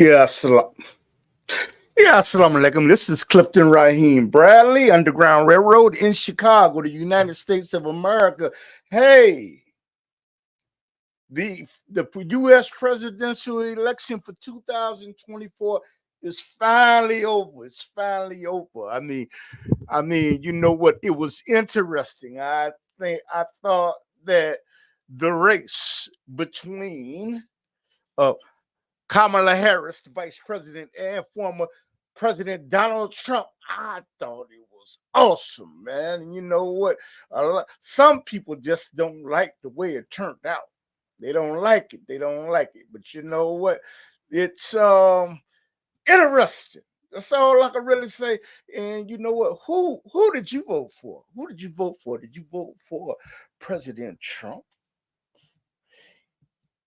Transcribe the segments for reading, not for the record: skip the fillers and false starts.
Yeah, assalamu alaikum. This is Clifton Raheem Bradley, Underground Railroad in Chicago, the United States of America. Hey, the U.S. presidential election for 2024 is finally over. It's finally over. I mean, you know what? It was interesting. I thought that the race between uh, Kamala Harris, the vice president, and former President Donald Trump. I thought it was awesome, man. And you know what? Some people just don't like the way it turned out. They don't like it. They don't like it. But you know what? It's interesting. That's all I can really say. And you know what? Who did you vote for? Who did you vote for? Did you vote for President Trump,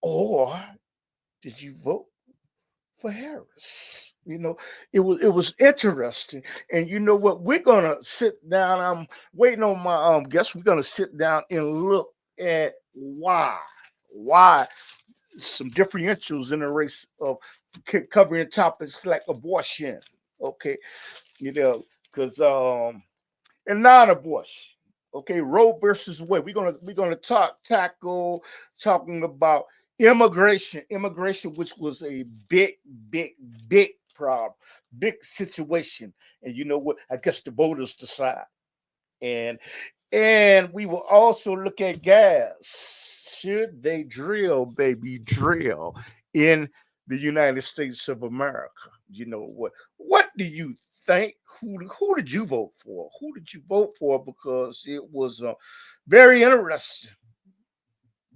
or did you vote for Harris? It was interesting. And you know what? We're gonna sit down. I'm waiting on my guest. We're gonna sit down and look at why some differentials in the race of covering topics like abortion. Okay, because and non-abortion. Okay, Roe versus Wade. We're gonna tackle talking about immigration, which was a big problem, big situation. And you know what? I guess the voters decide. And we will also look at gas. Should they drill, baby, drill in the United States of America? You know what? What do you think? Who did you vote for? Who did you vote for? Because it was very interesting,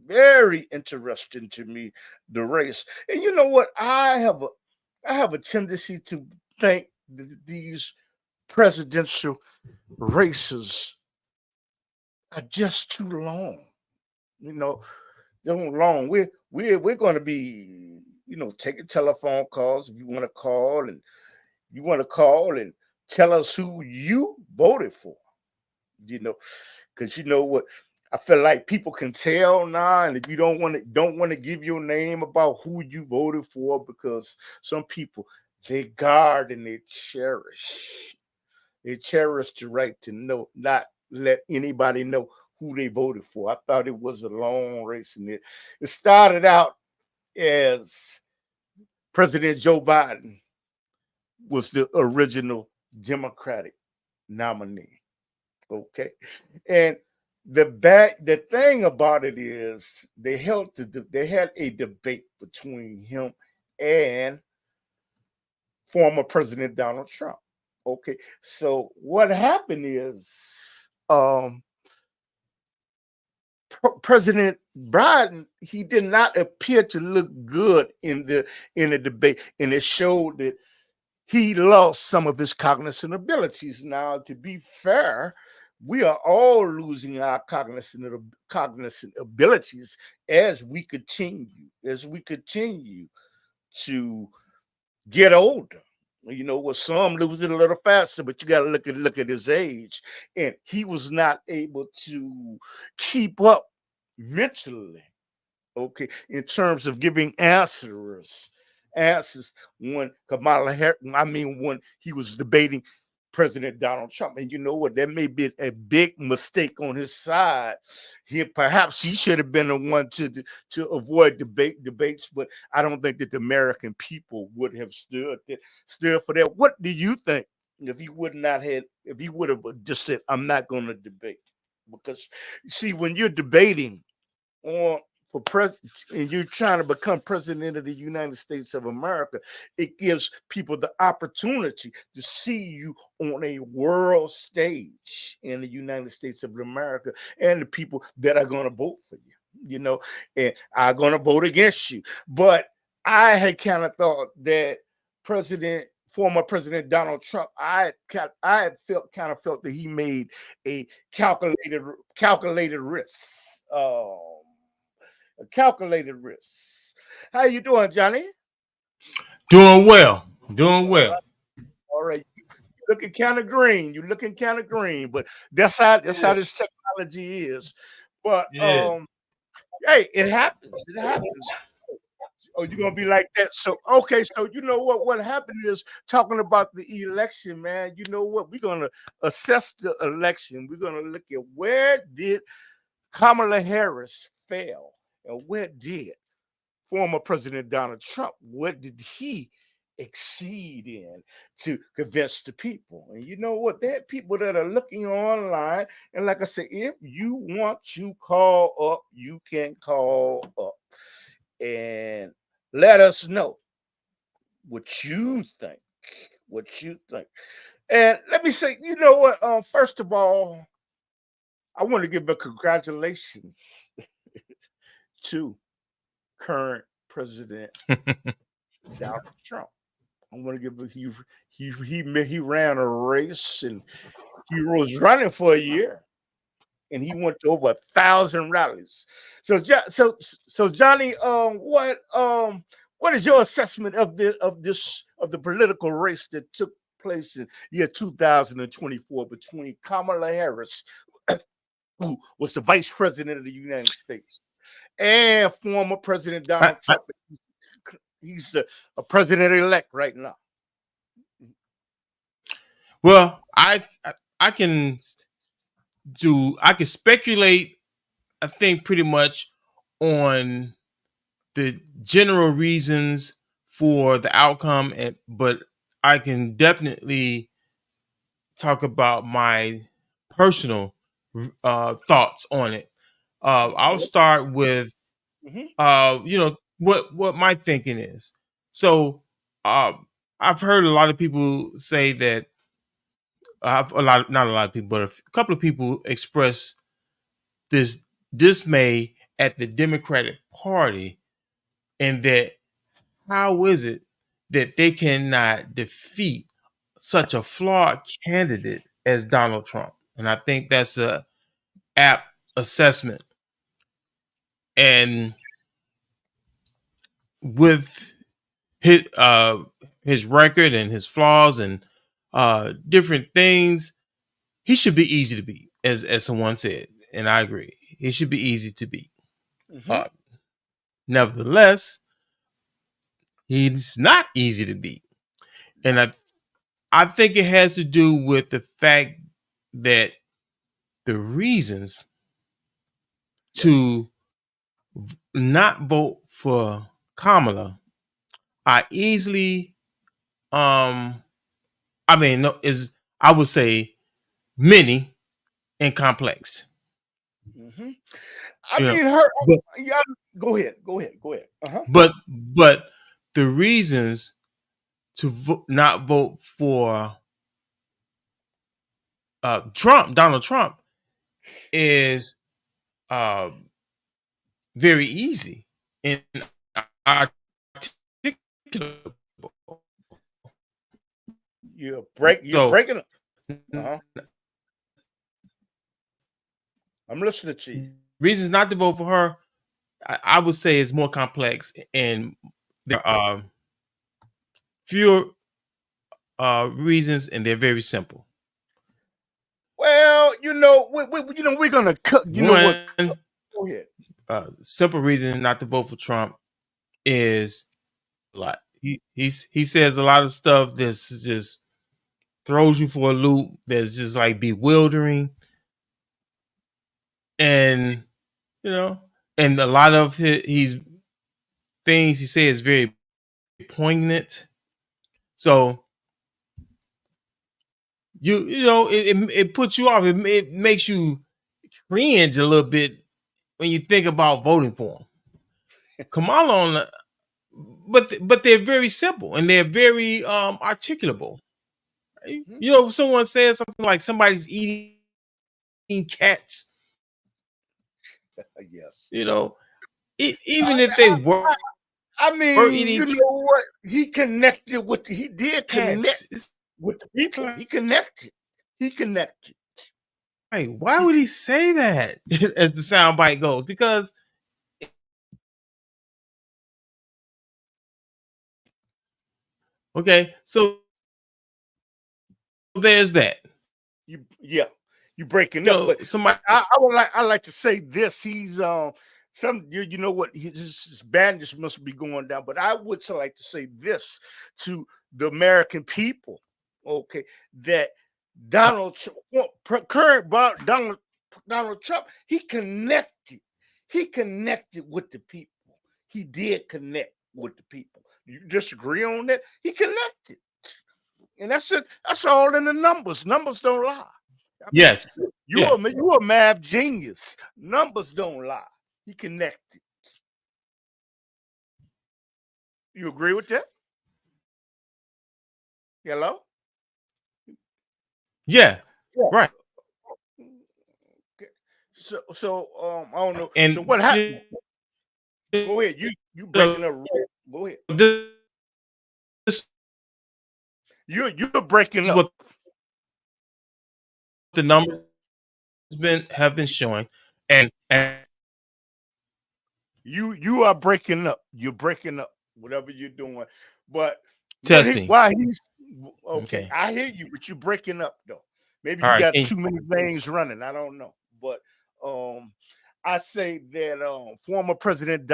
very interesting to me, the race. And you know what? I have a tendency to think that these presidential races are just too long. You know, too long. We're going to be, taking telephone calls if you want to call, and tell us who you voted for. You know, because you know what, I feel like people can tell now, and if you don't want to give your name about who you voted for, because some people, they guard and they cherish the right to know, not let anybody know who they voted for. I thought it was a long race, and it started out as President Joe Biden was the original Democratic nominee. Okay, and the thing about it is they had a debate between him and former President Donald Trump. Okay, so what happened is President Biden, he did not appear to look good in the debate, and it showed that he lost some of his cognizant abilities. Now, to be fair, we are all losing our cognizant abilities as we continue to get older. You know, well, some lose it a little faster, but you got to look at his age, and he was not able to keep up mentally. Okay, in terms of giving answers when Kamala Harris, I mean, when he was debating President Donald Trump. And you know what? That may be a big mistake on his side. Perhaps he should have been the one to avoid debates, but I don't think that the American people would have stood for that. What do you think if he would have just said, "I'm not going to debate"? Because see, when you're debating on for president and you're trying to become president of the United States of America, it gives people the opportunity to see you on a world stage in the United States of America, and the people that are going to vote for and are going to vote against you. But I had kind of thought that former President Donald Trump, I felt that he made a calculated risk. A calculated risk. How you doing, Johnny? Doing well. Doing well. All right. You're looking kind of green. You're looking kind of green, but that's how Yeah. this technology is. But Yeah. hey, it happens. It happens. Oh, you're gonna be like that. So okay, so you know what? What happened is talking about the election, man. You know what? We're gonna assess the election. We're gonna look at where did Kamala Harris fail and where did former President Donald Trump, what did he exceed in to convince the people? And you know what? There are people that are looking online. And like I said, if you want to call up, you can call up and let us know what you think. What you think. And let me say, you know what? First of all, I want to give a congratulations to current President Donald Trump. I want to give a, he ran a race and he was running for a year and he went to over 1,000 rallies. So Johnny, what is your assessment of the political race that took place in year 2024 between Kamala Harris, who was the vice president of the United States, and former President I, Donald I, Trump? He's a president elect right now. well, I can I can speculate. I think pretty much on the general reasons for the outcome, but I can definitely talk about my personal thoughts on it. I'll start with Mm-hmm. what my thinking is. So I've heard a lot of people say that not a lot of people, but a couple of people express this dismay at the Democratic Party, and that how is it that they cannot defeat such a flawed candidate as Donald Trump? And I think that's a apt assessment. And with his record and his flaws and different things, he should be easy to beat, as someone said, and I agree. He should be easy to beat. Mm-hmm. Uh, Nevertheless, he's not easy to beat, and I think it has to do with the fact that the reasons Yes. to not vote for Kamala are easily, I mean, no, is I would say many and complex. Mm-hmm. You I know, mean, her. but Yeah. Go ahead. Go ahead. Go ahead. Uh huh. but the reasons to not vote for Donald Trump, is uh, very easy and articulable. You're So breaking up. Uh huh. I'm listening to you. reasons not to vote for her, I would say, is more complex, and there are fewer reasons, and they're very simple. Well, we're gonna cut. You know what? One Go ahead. simple reason not to vote for Trump is a lot. He says a lot of stuff that's just throws you for a loop. That's just like bewildering, and you know, and a lot of he's things he says very poignant. So it puts you off. It makes you cringe a little bit when you think about voting for him. Kamala on the, but they're very simple and they're very articulable. Right? Hmm. You know, if someone says something like somebody's eating cats, Yes. you know, even if they I, were I mean, eating you know what? He did connect cats, it's with the people. like, He connected. He connected. hey, why He, would he say that as the soundbite goes? Because okay, so there's that. yeah, you breaking You up, know, but somebody I like to say this. He's some you know what his bandage must be going down. But I would like to say this to the American people, okay, that current Donald Trump, he connected with the people. He did connect with the people. You disagree on that? He connected, and that's it. That's all in the numbers. Numbers don't lie. I mean, Yes. Yeah. you a math genius. Numbers don't lie. He connected. You agree with that? Hello? Yeah. Yeah. Right. Okay. So I don't know. And so what happened? Go ahead. You breaking up. Go ahead. This You're breaking is up. what the numbers have been showing, and You are breaking up. You're breaking up. Whatever you're doing, but testing. why he's okay. Okay. I hear you, but you're breaking up though. Maybe All you right. got too many things running. I don't know, but I say that former President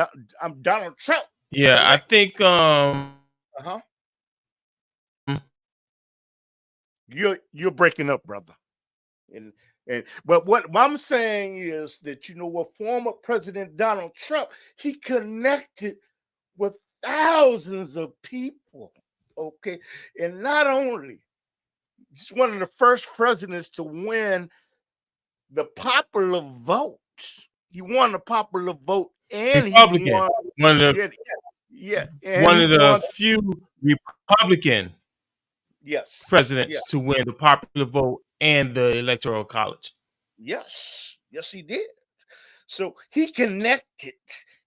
Donald Trump. Yeah, I think Uh-huh. You're breaking up, brother. And but what I'm saying is that you know what former President Donald Trump, he connected with thousands of people. Okay. And not only he's one of the first presidents to win the popular vote. He won the popular vote and he Republican. won One of the and one he of the won few Republican yes. presidents Yeah. to win the popular vote and the electoral college. Yes. Yes, he did. So he connected.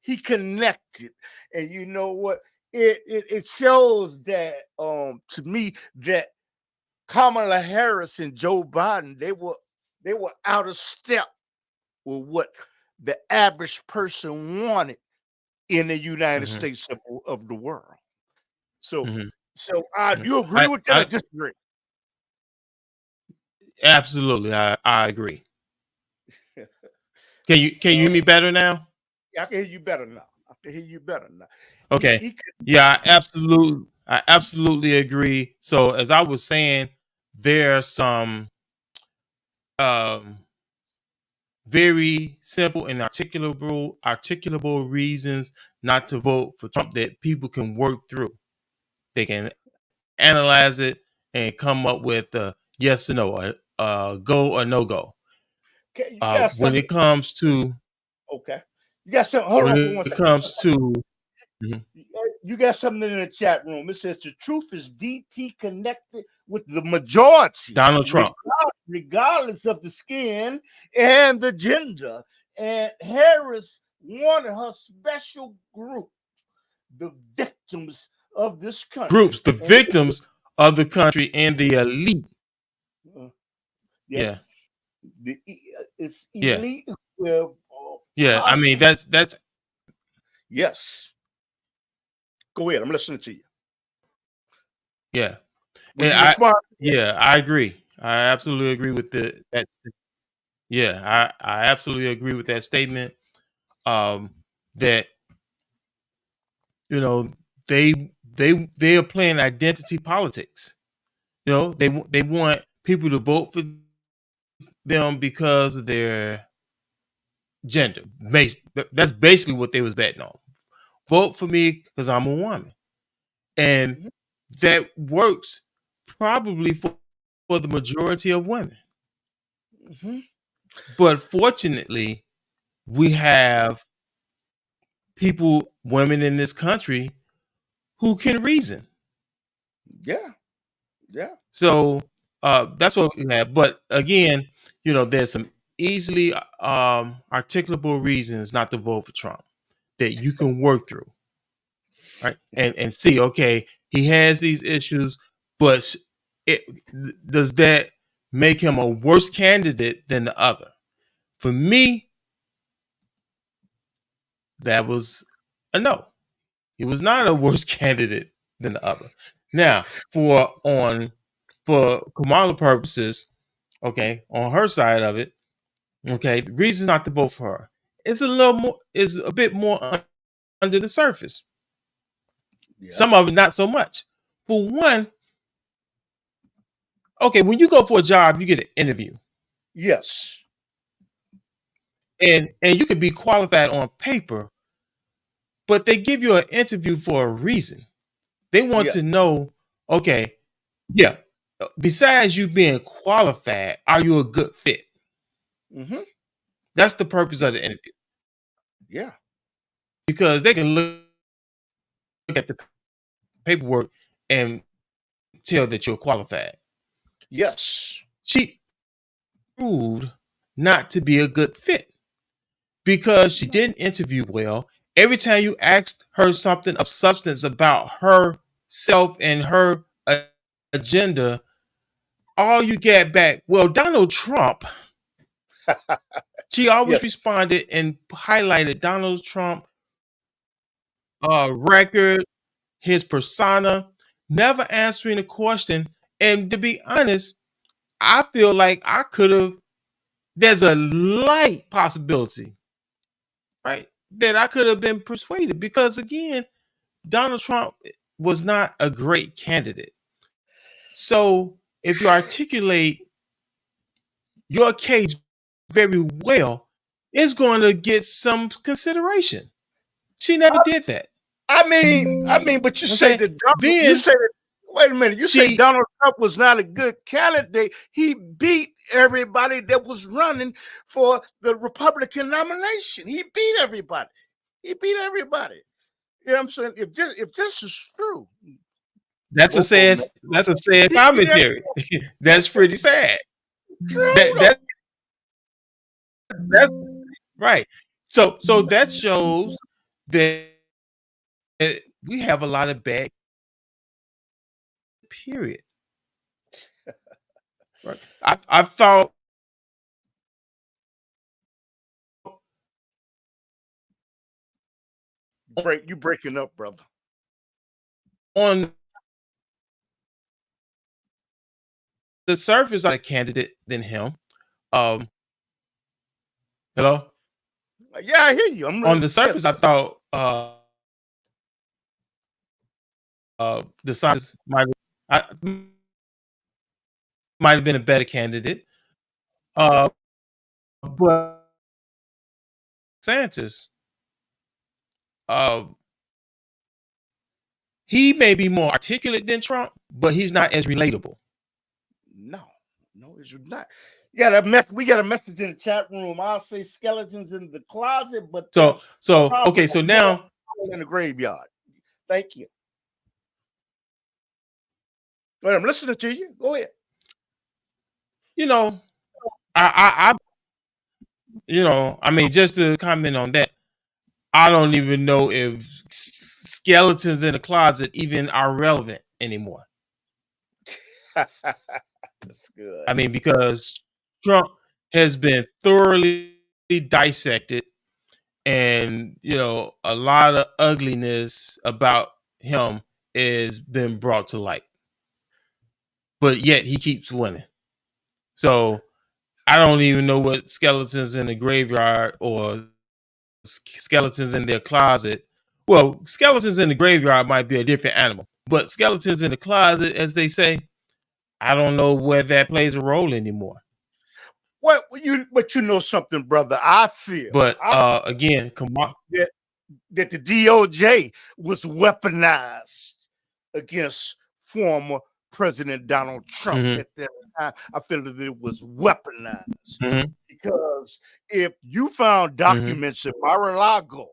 He connected. And you know what? It shows that to me that Kamala Harris and Joe Biden, they were out of step with what the average person wanted in the United Mm-hmm. States of the world. So Mm-hmm. you agree with that or disagree? Absolutely, I agree. Can you hear me better now? I can hear you better now. I can hear you better now. Okay. Yeah, I absolutely agree. So as I was saying, there are some very simple and articulable reasons not to vote for Trump that people can work through. They can analyze it and come up with a yes or no, a go or no go. When it comes to okay, you got something. Hold on for 1 it second. comes to Mhm. You got something in the chat room. It says the truth is DT connected with the majority, Donald Trump, regardless of the skin and the gender. And Harris wanted her special group, the victims of this country. groups, the victims of the country, and the elite. Yeah. It's elite. Yeah. I mean, that's yes. Go ahead. I'm listening to you. Yeah. And I agree. I absolutely agree with that. Yeah, I absolutely agree with that statement. That you know they are playing identity politics. You know, they want people to vote for them because of their gender. That's basically what they was betting on. Vote for me because I'm a woman, and that works probably for the majority of women. Mm-hmm. But fortunately, we have women in this country who can reason. Yeah. Yeah. So that's what we have. But again, there's some easily articulable reasons not to vote for Trump that you can work through, right? And see, okay, he has these issues, but does that make him a worse candidate than the other? For me, that was a no. He was not a worse candidate than the other. Now, for Kamala purposes, okay, on her side of it, okay, the reason not to vote for her. it's a little more, is a bit more under the surface. Yeah. Some of it not so much. For one, okay, when you go for a job, you get an interview. Yes. And you could be qualified on paper, but they give you an interview for a reason. They want Yeah. to know, okay, yeah, besides you being qualified, are you a good fit? Mm-hmm. That's the purpose of the interview. Yeah. Because they can look at the paperwork and tell that you're qualified. Yes. She proved not to be a good fit because she didn't interview well. Every time you asked her something of substance about herself and her agenda, all you get back, well, Donald Trump. She always Yes. responded and highlighted Donald Trump record, his persona, never answering the question. And to be honest, I feel like I could have, there's a light possibility, right, that I could have been persuaded because, again, Donald Trump was not a great candidate. So if you articulate your case very well, it's going to get some consideration. She never did that. I mean, but you say Okay. that Donald, you Then say that, wait a minute, you say she, Donald Trump was not a good candidate. He beat everybody that was running for the Republican nomination. He beat everybody. He beat everybody. You know what I'm saying? If this is true, that's a vote for him. sad He beat commentary. That's pretty sad. True. That's right. So that shows that we have a lot of bad, period. Right. I thought You breaking up, brother. on the surface I a candidate than him. Hello? Yeah, I hear you. On the surface, I thought the science might have been a better candidate. But DeSantis, he may be more articulate than Trump, but he's not as relatable. No, it's not. We got a message in the chat room. I'll say skeletons in the closet, but so okay, so now in the graveyard. Thank you. But I'm listening to you. Go ahead. I mean, just to comment on that, I don't even know if skeletons in the closet even are relevant anymore. That's good. I mean, because Trump has been thoroughly dissected, and a lot of ugliness about him has been brought to light, but yet he keeps winning. So I don't even know what skeletons in the graveyard or skeletons in their closet. Well, skeletons in the graveyard might be a different animal, but skeletons in the closet, as they say, I don't know where that plays a role anymore. But you know something, brother. I feel. But again, that the DOJ was weaponized against former President Donald Trump at that time. I feel that it was weaponized because if you found documents in Mar-a-Lago,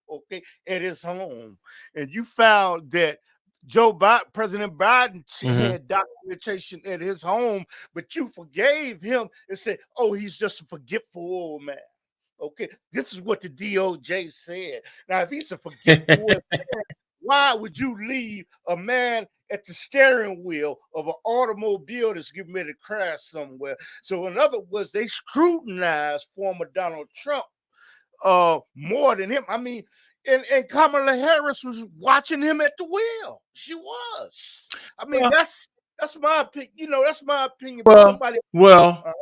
okay, at his home, and you found that President Biden had documentation at his home, but you forgave him and said, "Oh, he's just a forgetful old man." Okay, this is what the DOJ said. Now, if he's a forgetful man, why would you leave a man at the steering wheel of an automobile that's getting ready to crash somewhere? So, in other words, they scrutinized former Donald Trump more than him. I mean, and Kamala Harris was watching him at the wheel. She was. I mean, that's my opinion. That's my opinion. Well,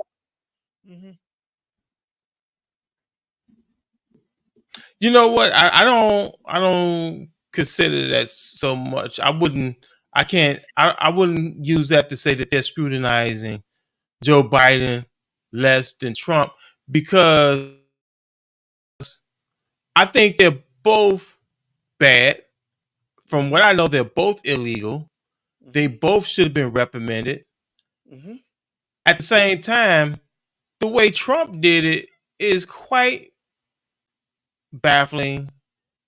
You know what? I don't consider that so much. I wouldn't. I can't. I wouldn't use that to say that they're scrutinizing Joe Biden less than Trump because I think they're both bad. From what I know, they're both illegal. They Mm-hmm. both should have been reprimanded. Mm-hmm. At the same time, the way Trump did it is quite baffling,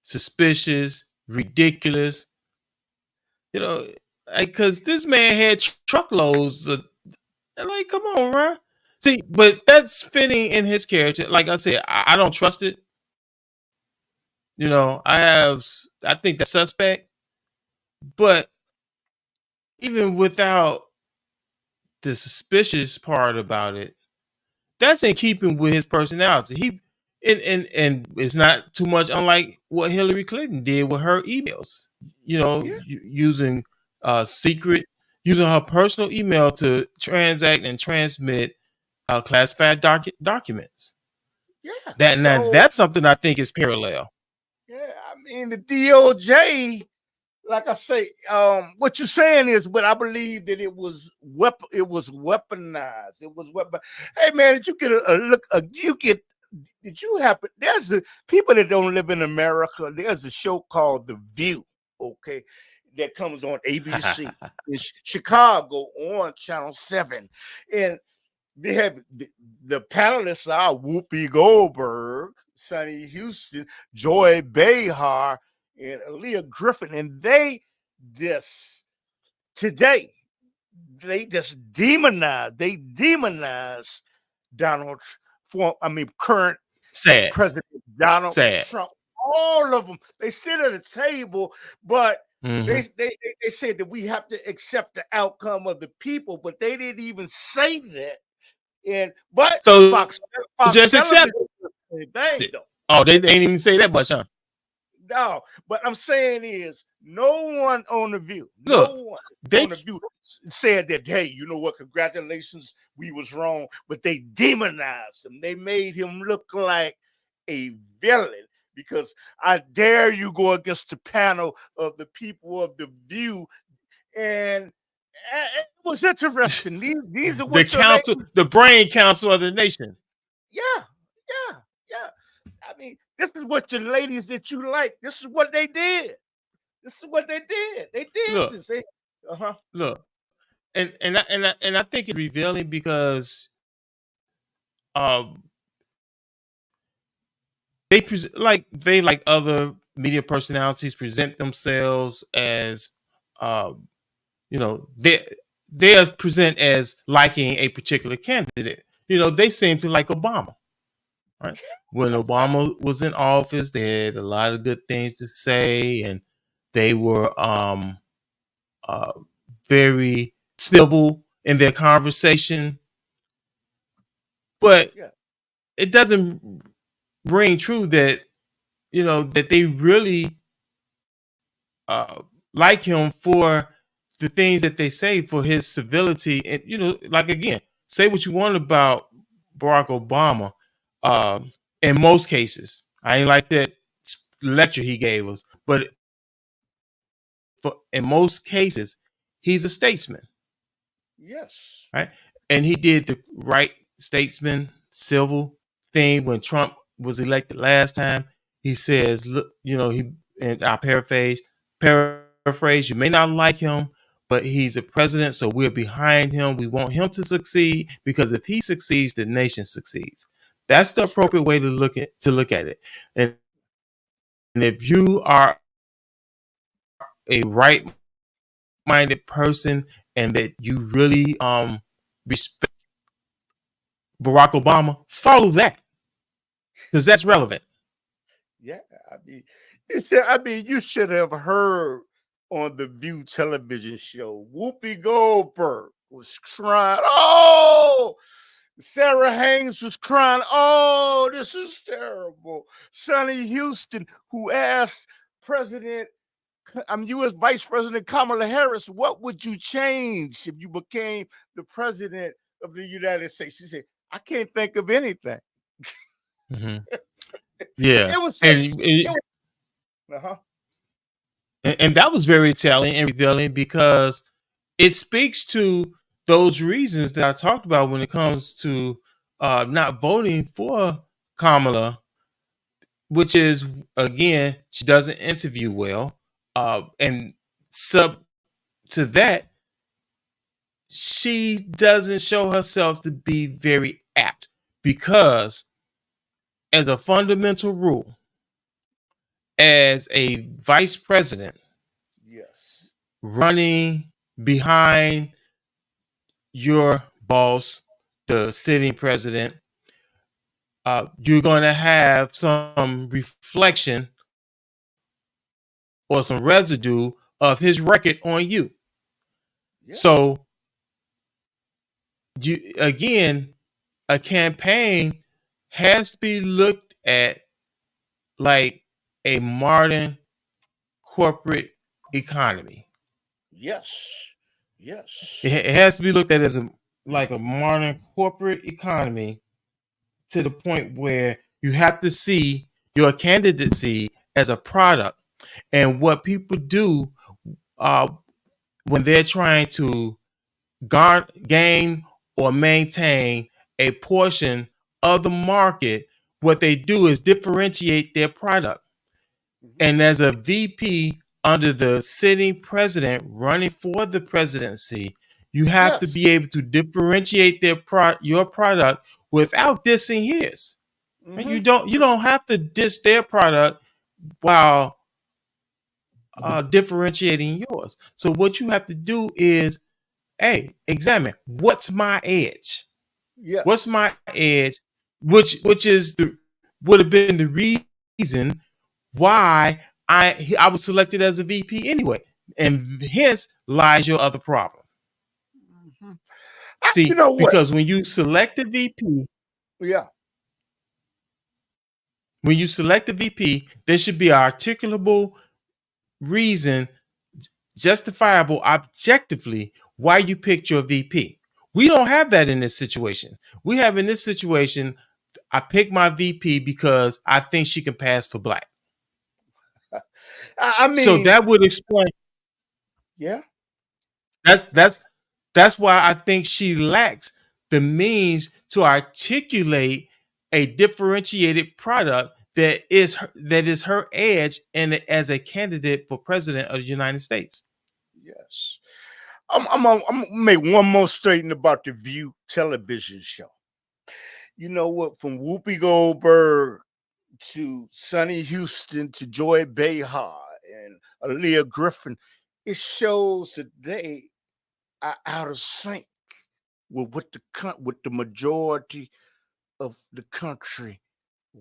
suspicious, ridiculous. You know, because this man had truckloads of, like, come on, bro. See, but that's fitting in his character. Like I said, I don't trust it. I think that's suspect. But even without the suspicious part about it, that's in keeping with his personality. And it's not too much unlike what Hillary Clinton did with her emails. Yeah. Using secret, using her personal email to transact and transmit classified documents. Yeah. That now So that's something I think is parallel. yeah, I mean the DOJ, like I say, what you're saying is, but I believe that it was weaponized. It was weapon. Hey man, did you get a look? Did you happen? There's people that don't live in America. There's a show called The View. Okay, that comes on ABC in Chicago on Channel 7, and they have the panelists are Whoopi Goldberg, Sonny Houston, Joy Behar, and Aaliyah Griffin, and they just today they demonize Donald current Sad, President Donald sad. Trump. All of them, they sit at a table, but Hmm. they said that we have to accept the outcome of the people, but they didn't even say that. And but So Fox just accept Television does the same thing it. though. Oh, they ain't even say that much, huh? No, but I'm saying is no one on the View, no Look, one they on the View said that. Hey, you know what? Congratulations, we was wrong, but they demonized him. They made him look like a villain because I dare you go against the panel of the people of the View, and it was interesting. These are the what your council, ladies. the brain council of the nation. Yeah, yeah, yeah. I mean, this is what your ladies that you like. This is what they did. This is what they did. They did Look, this. Uh-huh. look, and I think it's revealing because um they like other media personalities present themselves as um they present as liking a particular candidate. They seem to like Obama, right? When Obama was in office, they had a lot of good things to say, and they were uh, very civil in their conversation. But Yeah. it doesn't ring true that that they really uh, like him for the things that they say, for his civility. And like, again, say what you want about Barack Obama. In most cases, I ain't like that lecture he gave us, but in most cases, he's a statesman, Yes. right? And he did the right statesman civil thing when Trump was elected last time. He says, look, and I paraphrase, you may not like him, but he's a president, so we're behind him. We want him to succeed because if he succeeds, the nation succeeds. That's the That's true. appropriate way to look at it. And if you are a right-minded person and that you really respect Barack Obama, follow that because that's relevant. Yeah. I mean, you should have heard on the View television show. Whoopi Goldberg was crying. Oh, Sarah Haynes was crying. Oh, this is terrible. Sonny Houston, who asked President I'm U.S. Vice President Kamala Harris, what would you change if you became the president of the United States? She said, I can't think of anything. Mm-hmm. Yeah, It was so. and It was, uh-huh. and that was very telling and revealing because it speaks to those reasons that I talked about when it comes to not voting for Kamala, which is again she doesn't interview well, and sub to that she doesn't show herself to be very apt because as a fundamental rule, as a vice president Yes. running behind your boss, the sitting president, you're going to have some reflection or some residue of his record on you. Yeah. So, you again, a campaign has to be looked at like a modern corporate economy. Yes. It Yes. has to be looked at as a like a modern corporate economy to the point where you have to see your candidacy as a product. And what people do uh, when they're trying to gain or maintain a portion of the market, what they do is differentiate their product. Mhm. And as a VP under the sitting president running for the presidency, you have to Yes. be able to differentiate your product without dissing his. And Hmm. you don't have to diss their product while differentiating yours. So what you have to do is, hey, examine what's my edge. What's Yes. my edge? Which is the would have been the reason why I was selected as a VP anyway, and hence lies your other problem. Hmm. You See, know what? because when you select a VP, Yeah. there should be an articulable reason, justifiable objectively, why you picked your VP. We don't have that in this situation. We have in this situation, I picked my VP because I think she can pass for black. I So mean, that would explain yeah. that's that's that's why I think she lacks the means to articulate a differentiated product that is her edge and as a candidate for president of the United States. Yes. I'm gonna make one more statement about the View television show. You know what? From Whoopi Goldberg to Sonny Houston to Joy Behar and Aaliyah Griffin, it shows that they are out of sync with what with the majority of the country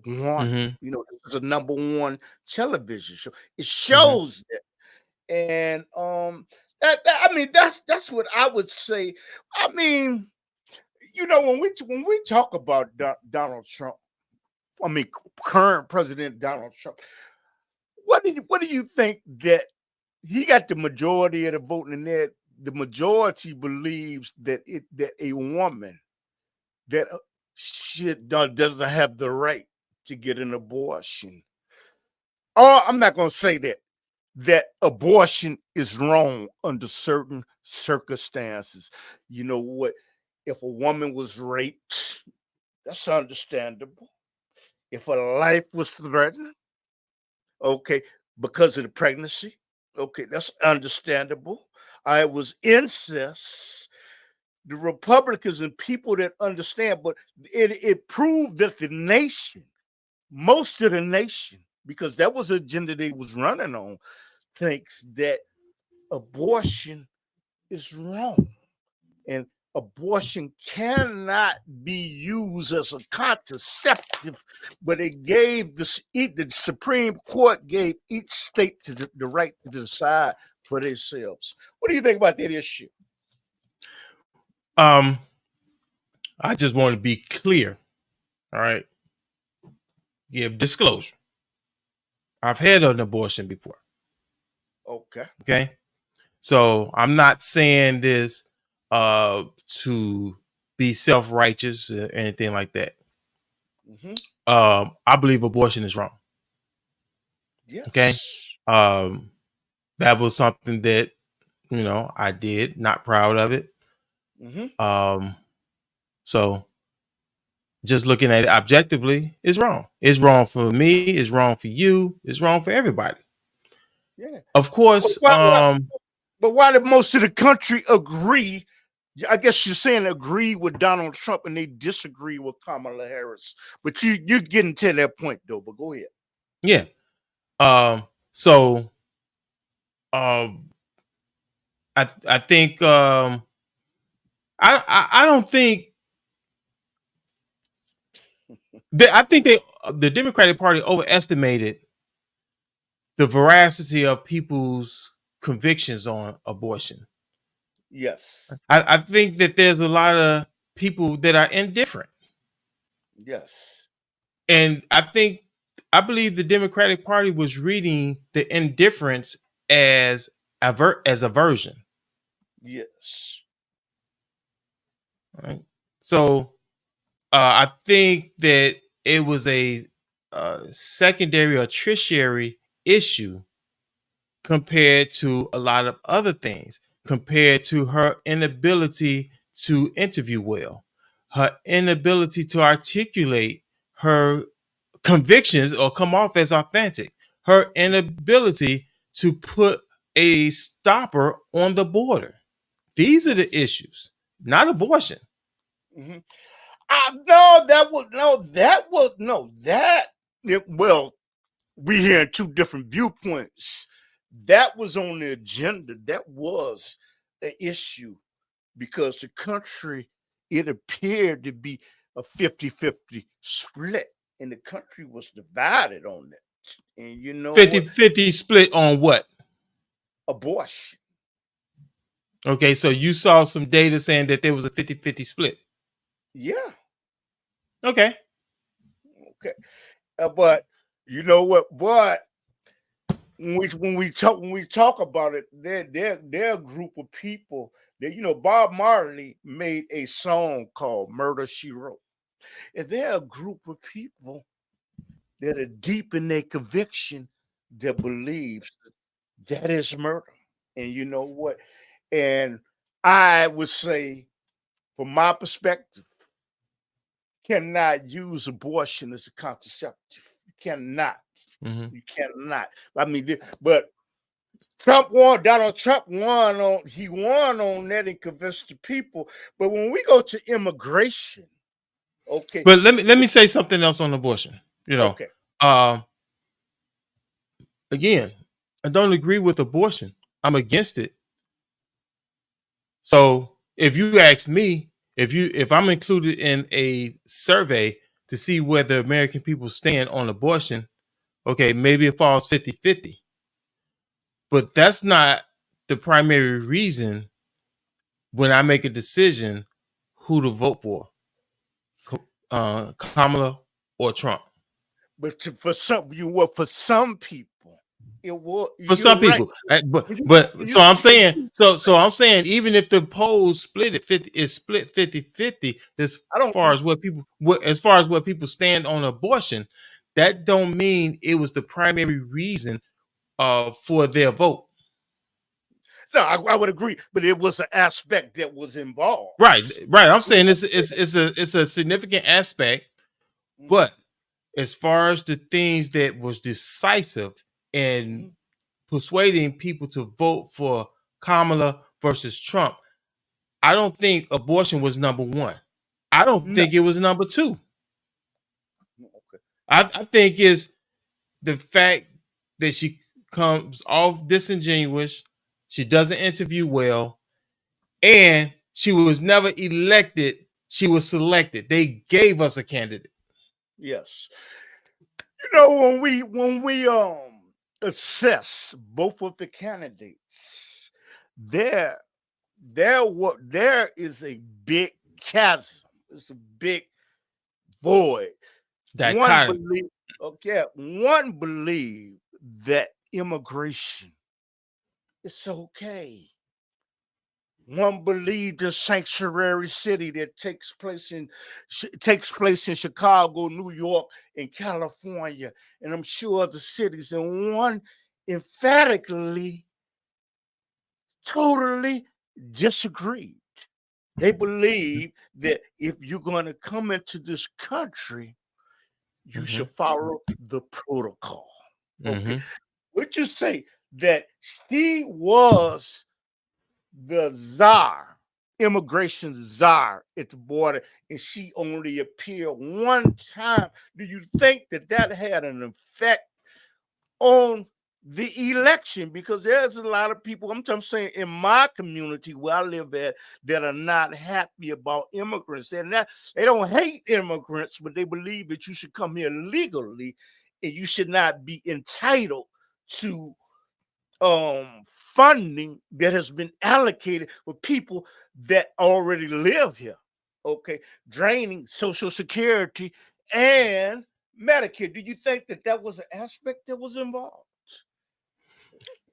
want. Mm-hmm. You know, this is a number one television show. It Mm-hmm. shows that, and I mean, that's what I would say. I mean, you know, when we talk about Donald Trump, I mean, current President Donald Trump, what do you think that he got the majority of the vote, and that the majority believes that a woman that doesn't have the right to get an abortion. Or I'm not going to say that abortion is wrong under certain circumstances. You know what? If a woman was raped, that's understandable. If her life was threatened, okay, because of the pregnancy, okay, that's understandable. I was incest. The Republicans and people that understand, but it proved that the nation, most of the nation, because that was the agenda they was running on, thinks that abortion is wrong. And abortion cannot be used as a contraceptive, but it gave the Supreme Court gave each state the right to decide for themselves. What do you think about that issue? Um, I just want to be clear. All right, give disclosure. I've had an abortion before. Okay. Okay, so I'm not saying this to be self righteous or anything like that. Hmm. I believe abortion is wrong. Okay. Yes. Um, that was something that, I did, not proud of it. Hmm. Um, so just looking at it objectively, it's wrong. It's wrong for me. It's wrong for you. It's wrong for everybody. Yeah. Of But course. why did most of the country agree? I guess you're saying agree with Donald Trump and they disagree with Kamala Harris. But you're getting to that point though. But go ahead. Yeah. So um, I think I don't think I think the Democratic Party overestimated the veracity of people's convictions on abortion. Yes. I think that there's a lot of people that are indifferent. Yes. And I believe the Democratic Party was reading the indifference as as aversion. Yes. Right? So I think that it was a secondary or tertiary issue compared to a lot of other things, compared to her inability to interview well, her inability to articulate her convictions or come off as authentic, her inability to put a stopper on the border. These are the issues, not abortion. Hmm. No, that was no, that was no, that well, we hearing two different viewpoints. That was on the agenda. That was an issue because the country, it appeared to be a 50-50 split, and the country was divided on that. And you know what? 50-50 split on what? Abortion. Okay, so you saw some data saying that there was a 50-50 split. Yeah. Okay. Okay. But you know what? But when we talk about it, they're a group of people that Bob Marley made a song called "Murder She Wrote," and they're a group of people that are deep in their conviction that believes that is murder. And you know what? And I would say, from my perspective, cannot use abortion as a contraceptive. You cannot. Mm-hmm. You cannot. I mean, but Trump won. Donald Trump won on. He won on that and convinced the people. But when we go to immigration, okay, But let me say something else on abortion. okay, Um, again, I don't agree with abortion. I'm against it. So if you ask me, if I'm included in a survey to see where the American people stand on abortion, okay, maybe it falls 50-50. But that's not the primary reason when I make a decision who to vote for, Kamala or Trump. but for some people, it was. For You're some right. people, but You, but so you, I'm saying, you, so I'm saying, even if the polls split it 50, is split 50-50 as I don't far think. as as far as what people stand on abortion, that don't mean it was the primary reason for their vote. No, I would agree, but it was an aspect that was involved. Right. I'm saying it's a significant aspect, Mhm, but as far as the things that was decisive in mhm. persuading people to vote for Kamala versus Trump, I don't think abortion was number one. I don't No, think it was number two. okay, I think it's the fact that she comes off disingenuous, she doesn't interview well, and she was never elected. She was selected. They gave us a candidate. yes. When we assess both of the candidates, there there is a big chasm. It's a big void. One Dichotomy. believe okay, one believe that immigration is okay. One believed in sanctuary city that takes place in Chicago, New York, and California, and I'm sure other cities. And one emphatically, totally disagreed. They believe that if you're going to come into this country, you Mm-hmm. should follow the protocol. Okay, Mm-hmm. would you say that she was the czar, immigration czar at the border, and she only appeared one time? Do you think that that had an effect on the election? Because there's a lot of people, I'm saying in my community where I live at, that are not happy about immigrants. And that they don't hate immigrants, but they believe that you should come here legally and you should not be entitled to funding that has been allocated for people that already live here. Okay, draining Social Security and Medicare. Do you think that that was an aspect that was involved?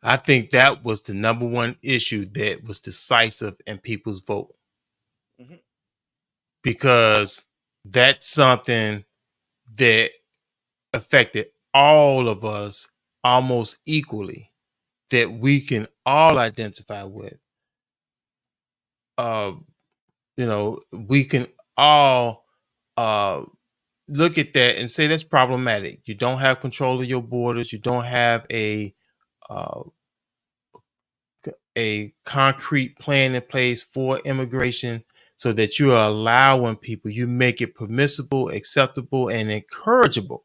I think that was the number one issue that was decisive in people's vote, Mhm. because that's something that affected all of us almost equally, that we can all identify with. Uh, we can all uh, look at that and say that's problematic. You don't have control of your borders. You don't have uh, a concrete plan in place for immigration, so that you are allowing people, you make it permissible, acceptable, and encourageable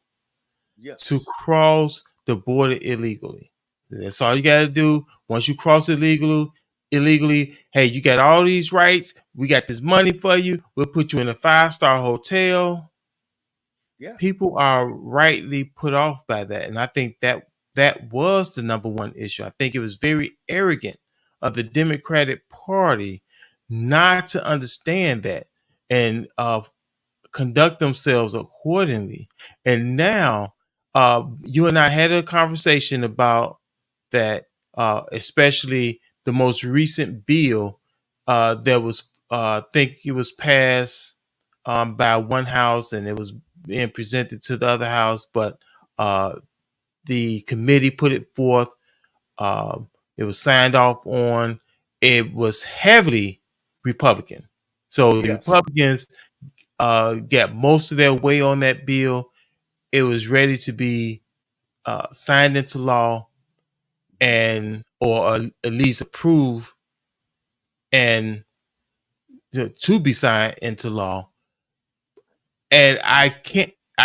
to Yes. cross the border illegally. That's all you got to do. Once you cross illegally, hey, you got all these rights. We got this money for you. We'll put you in a 5-star hotel. Yeah. People are rightly put off by that, and I think that was the number one issue. I think it was very arrogant of the Democratic Party not to understand that, and conduct themselves accordingly. And now, you and I had a conversation about that, especially the most recent bill that was, I think it was passed by one house and it was being presented to the other house, but uh, the committee put it forth. Um, it was signed off on. It was heavily Republican. So the Yes. Republicans got most of their way on that bill. It was ready to be signed into law, and or at least approved and to be signed into law. And I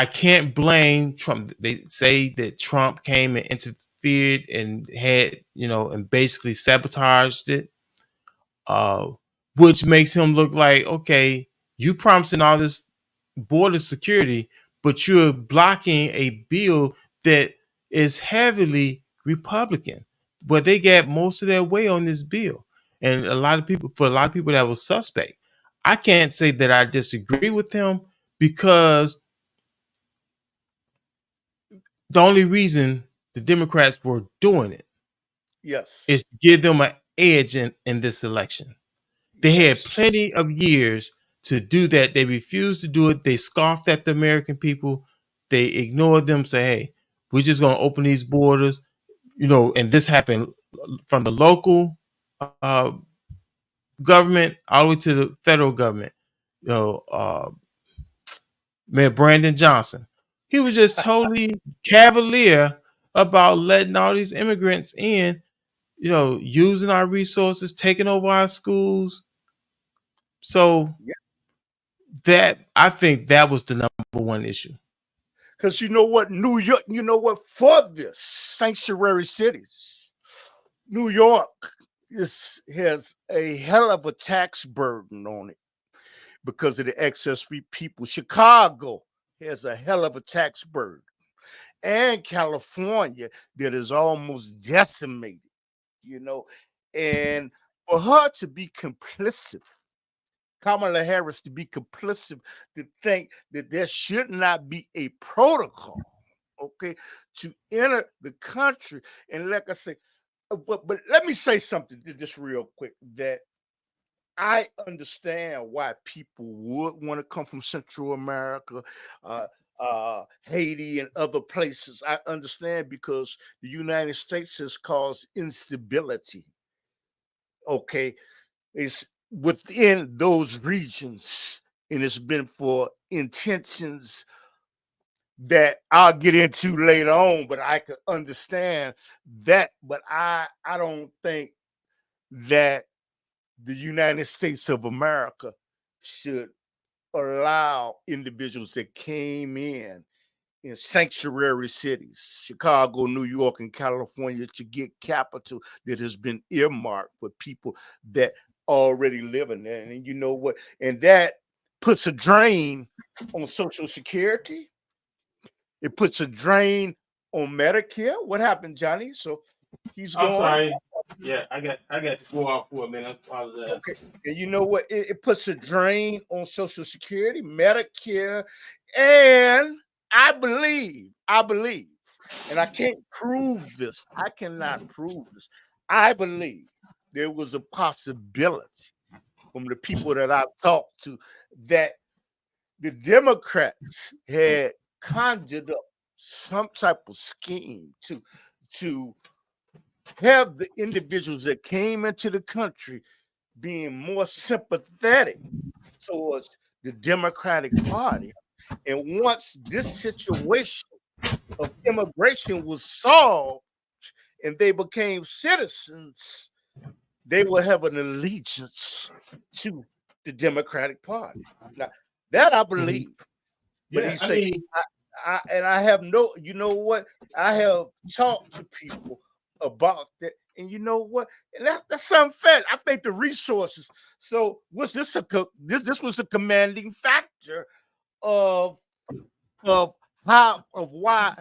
can't blame Trump. They say that Trump came and interfered and had, and basically sabotaged it, uh, which makes him look like, okay, you promising all this border security, but you're blocking a bill that is heavily Republican, but they got most of their way on this bill. And for a lot of people, that was suspect. I can't say that I disagree with him, because the only reason the Democrats were doing it Yes. is to give them an edge in this election. They had Yes. plenty of years to do that. They refused to do it. They scoffed at the American people. They ignored them, say, hey, we're just going to open these borders, and this happened from the local government all the way to the federal government. You know, Mayor Brandon Johnson, he was just totally cavalier about letting all these immigrants in, using our resources, taking over our schools. So Yeah. that, I think that was the number one issue. Because you know what, New York, you know what, for this sanctuary cities, New York has a hell of a tax burden on it because of the excess people. Chicago has a hell of a tax burden. And California that is almost decimated, you know. And for her to be complicit, Kamala Harris to be complicit, to think that there should not be a protocol, okay, to enter the country. And like I say, but let me say something just real quick, that I understand why people would want to come from Central America, uh, Haiti, and other places. I understand because the United States has caused instability. Okay, it's within those regions, and it's been for intentions that I'll get into later on. But I could understand that. But I don't think that the United States of America should allow individuals that came in sanctuary cities, Chicago, New York, and California, to get capital that has been earmarked for people that already live in there. And you know what? And that puts a drain on Social Security. It puts a drain on Medicare. What happened, Johnny? So he's I'm gone. sorry. Yeah, I got to go out for a minute. I apologize. Okay. And you know what? It puts a drain on Social Security, Medicare, and I believe, and I can't prove this. I cannot prove this. I believe there was a possibility from the people that I talked to that the Democrats had conjured up some type of scheme to have the individuals that came into the country being more sympathetic towards the Democratic Party. And once this situation of immigration was solved and they became citizens, they will have an allegiance to the Democratic Party. Now, that I Mhm. believe. But Yeah, he I say, mean, I have no, you know what? I have talked to people about that, and you know what? And that's something fair. I think the resources. So was this this was a commanding factor of of why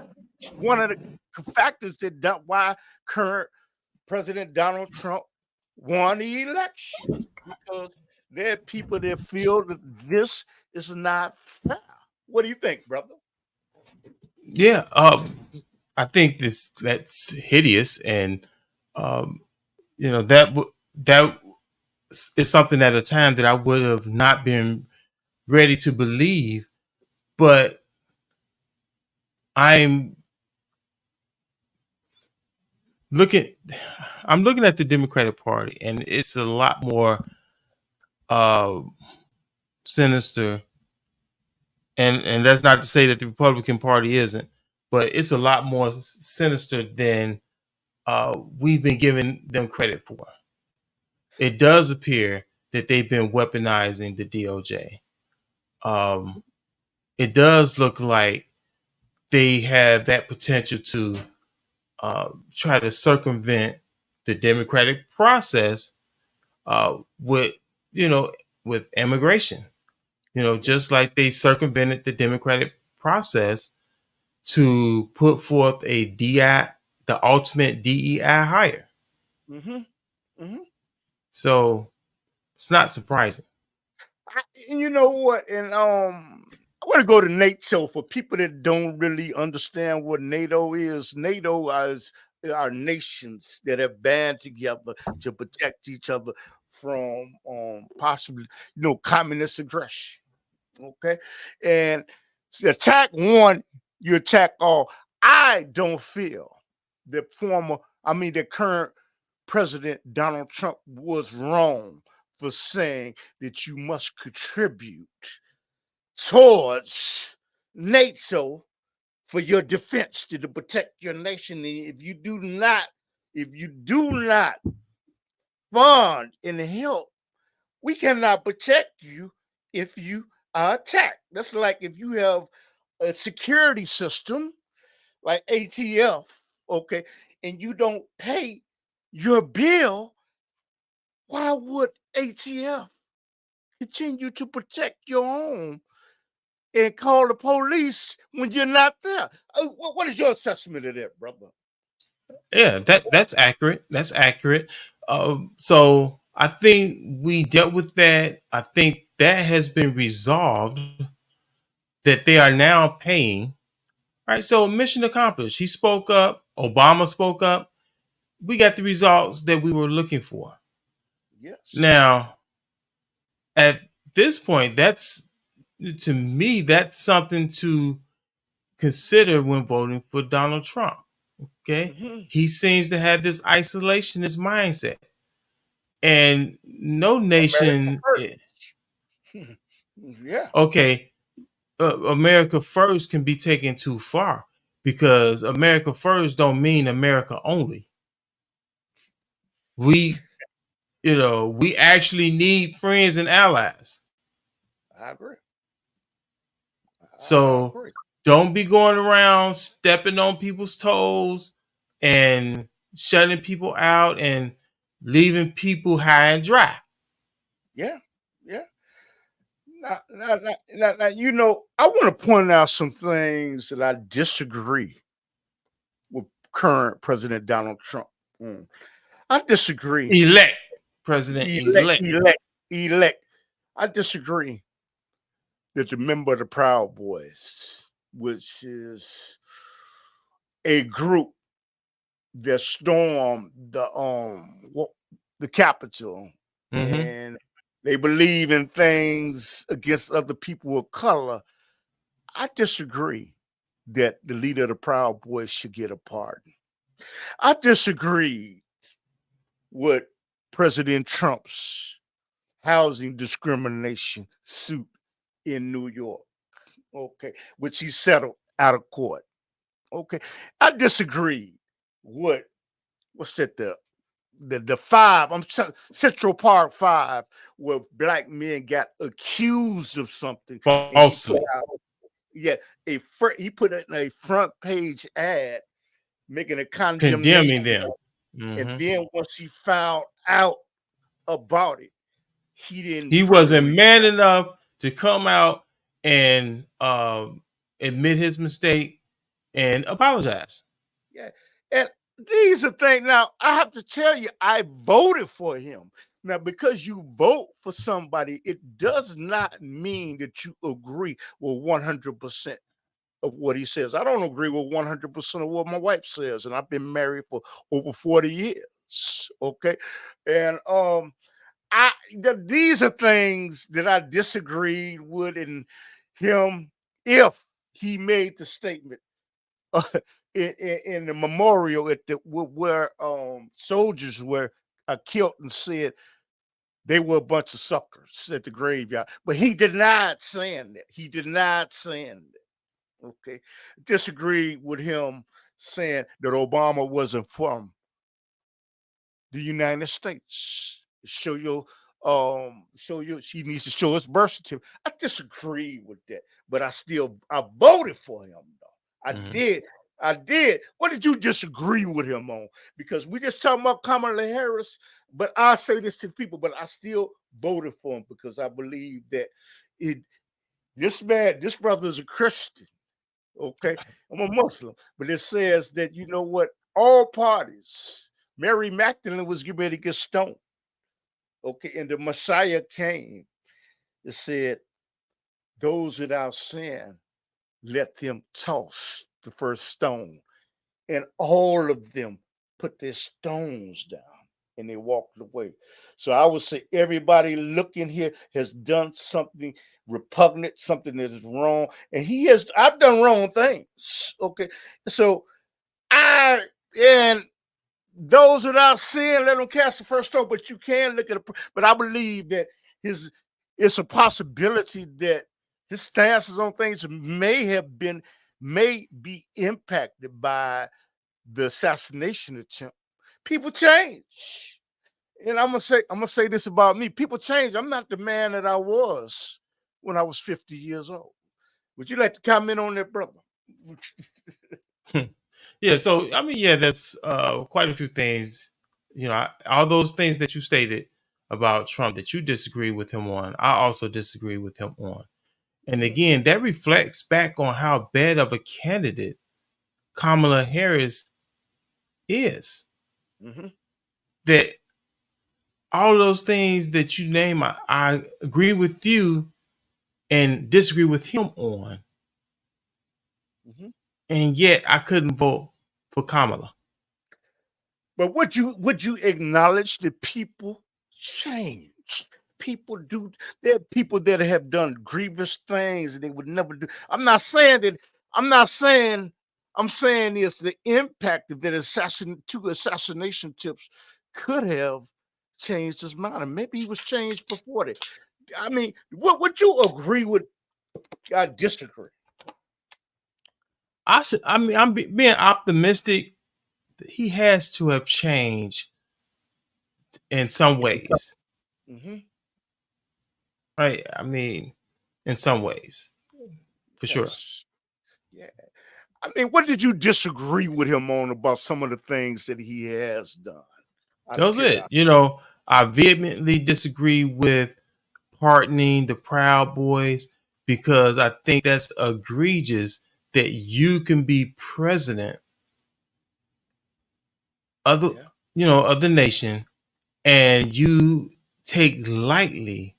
one of the factors that why current President Donald Trump won the election, because there are people that feel that this is not fair. What do you think, brother? yeah. I think that's hideous, and um, that is something at a time that I would have not been ready to believe, but I'm looking I'm looking at the Democratic Party, and it's a lot more uh, sinister. And that's not to say that the Republican Party isn't, but it's a lot more sinister than we've been giving them credit for. It does appear that they've been weaponizing the DOJ. Um, it does look like they have that potential to try to circumvent the democratic process with you know with immigration. Just like they circumvented the democratic process to put forth a DI, the ultimate DEI hire. Mm-hmm. Mm-hmm. So it's not surprising. You know what? And I want to go to NATO for people that don't really understand what NATO is. NATO is are nations that have band together to protect each other from possibly communist aggression. Okay, and attack one, you attack all. I don't feel the the current President Donald Trump was wrong for saying that you must contribute towards NATO for your defense to protect your nation. And if you do not fund and help, we cannot protect you if you are attacked. That's like if you have a security system like ATF, okay, and you don't pay your bill, why would ATF continue to protect your home and call the police when you're not there? What is your assessment of that, brother? Yeah, that's accurate. That's accurate. So I think we dealt with that. I think that has been resolved. That they are now paying. Right. So mission accomplished. He spoke up. Obama spoke up. We got the results that we were looking for. Yes. Now, at this point, that's to me, that's something to consider when voting for Donald Trump. Okay. Mm-hmm. He seems to have this isolationist mindset. And no America nation, first. Yeah, okay, America first can be taken too far because America first don't mean America only. We, we actually need friends and allies. I agree. I So agree. don't be going around stepping on people's toes and shutting people out and leaving people high and dry. Yeah, yeah. Now, I want to point out some things that I disagree with current President Donald Trump. Mm. I disagree. Elect, President Elect, elect. elect, elect. I disagree that the member of the Proud Boys, which is a group that stormed the Capitol, Mm-hmm. and they believe in things against other people of color. I disagree that the leader of the Proud Boys should get a pardon. I disagree with President Trump's housing discrimination suit in New York, okay, which he settled out of court. Okay. I disagree with what's that the five, Central Park Five, where black men got accused of something, and he put Falsely out, yeah, he put it in a front page ad making a condemnation, condemning them. and Mm-hmm. then once he found out about it, he didn't He further. wasn't man enough to come out and admit his mistake and apologize. Yeah, and these are things. Now I have to tell you, I voted for him. Now, because you vote for somebody, it does not mean that you agree with 100% of what he says. I don't agree with 100% of what my wife says, and I've been married for over 40 years. Okay, and these are things that I disagreed with in him if he made the statement in the memorial at the where soldiers were killed and said they were a bunch of suckers at the graveyard. But he denied saying that. He denied saying that. Okay. Disagreed with him saying that Obama wasn't from the United States. Show your she needs to show his birth certificate. I disagree with that, but I voted for him though. I Mm-hmm. did. I did. What did you disagree with him on? Because we just talking about Kamala Harris, but I say this to people, but I still voted for him because I believe that it this brother is a Christian. Okay. I'm a Muslim, but it says that you know what? All parties. Mary Magdalene was getting ready to get stoned. Okay, and the Messiah came. It said, "Those without sin, let them toss the first stone." And all of them put their stones down and they walked away. So I would say everybody looking here has done something repugnant, something that is wrong. And I've done wrong things. Okay. So I, and those without sin, let them cast the first stone. But you can look at it. But I believe that his it's a possibility that his stances on things may be impacted by the assassination attempt. People change. And I'm gonna say this about me. People change. I'm not the man that I was when I was 50 years old. Would you like to comment on that, brother? Yeah, so I mean, yeah, that's quite a few things. All those things that you stated about Trump that you disagree with him on, I also disagree with him on. And Mhm, again, that reflects back on how bad of a candidate Kamala Harris is. mhm, That all those things that you name, I agree with you and disagree with him on. mhm. And yet I couldn't vote for Kamala. But would you acknowledge that people change? people do. There are people that have done grievous things and they would never do. I'm not saying that. I'm not saying. I'm saying is the impact of that two assassination tips could have changed his mind, and maybe he was changed before that. I mean, what would you agree with? I disagree. I mean, being optimistic. He has to have changed in some ways, Mm-hmm. right? I mean, in some ways, for sure. Yes. Yeah. I mean, what did you disagree with him on about some of the things that he has done? Out That of was it. curiosity. I vehemently disagree with pardoning the Proud Boys because I think that's egregious that you can be president of the Yeah. of the nation and you take lightly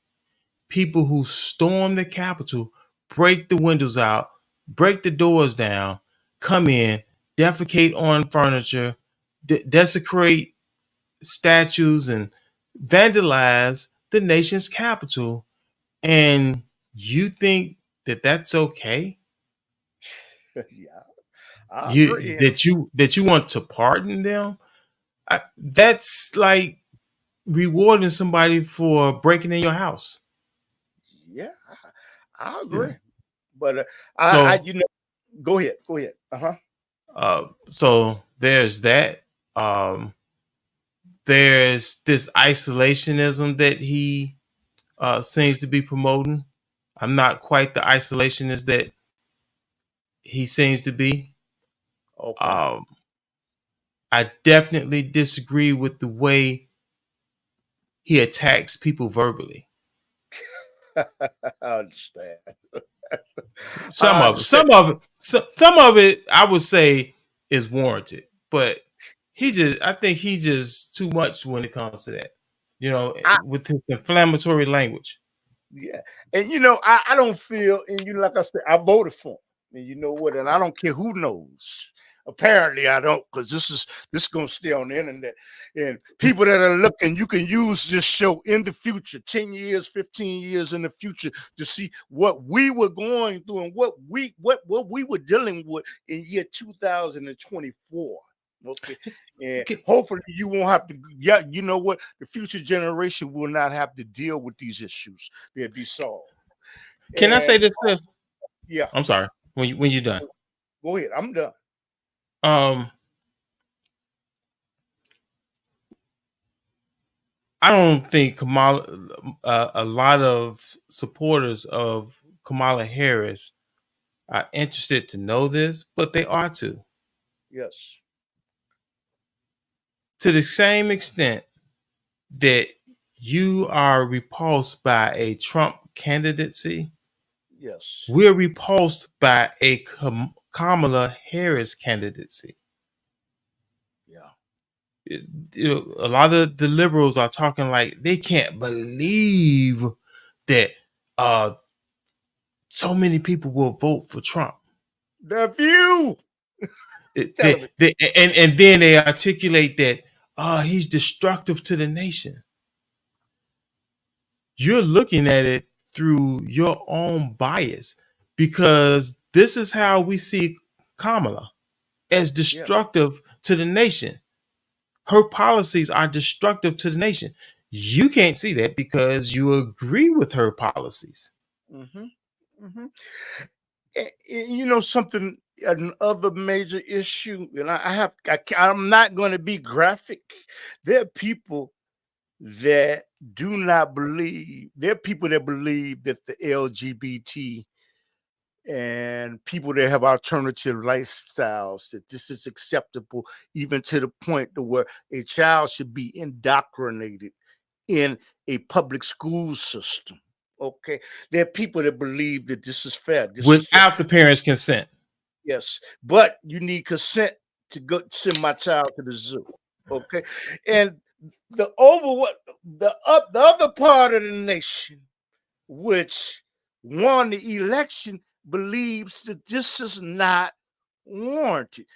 people who storm the Capitol, break the windows out, break the doors down, come in, defecate on furniture, desecrate statues, and vandalize the nation's capital. And you think that that's okay? Yeah. I You agree. that you want to pardon them? That's like rewarding somebody for breaking in your house. Yeah. I Yeah. agree. But So go ahead. Go ahead. Uh-huh. so there's that. Um, there's this isolationism that he seems to be promoting. I'm not quite the isolationist that he seems to be. Okay. Um, I definitely disagree with the way he attacks people verbally. I understand. Some I of it, understand. some of it, I would say is warranted, but I think he's just too much when it comes to that. I With his inflammatory language. Yeah. And I don't feel, and like I said, I voted for him. And you know what? And I don't care who knows. Apparently I don't, because this is gonna stay on the internet. And people that are looking, you can use this show in the future, 10 years, 15 years in the future, to see what we were going through and what we were dealing with in year 2024. Okay. And hopefully you won't have to. Yeah, you know what? The future generation will not have to deal with these issues. They'll be solved. Can I And say this, Cliff? yeah, I'm sorry. When you're done. go ahead. I'm done. Um, I don't think Kamala. A lot of supporters of Kamala Harris are interested to know this, but they are Yes. to the same extent that you are repulsed by a Trump candidacy. Yes. We're repulsed by a Kamala Harris candidacy. Yeah. A lot of the liberals are talking like they can't believe that uh, so many people will vote for Trump. The view. Tell me. And then they articulate that he's destructive to the nation. You're looking at it through your own bias because this is how we see Kamala as Yeah. destructive to the nation. Her policies are destructive to the nation. You can't see that because you agree with her policies. Mm-hmm. Mm-hmm. Something, another major issue, and I'm not going to be graphic. There are people that do not believe. There are people that believe that the LGBT and people that have alternative lifestyles, that this is acceptable, even to the point to where a child should be indoctrinated in a public school system. Okay, there are people that believe that this is fair. This is just, Without the parents' consent. yes, but you need consent to go send my child to the zoo. Okay, and the other part of the nation, which won the election, believes that this is not warranted.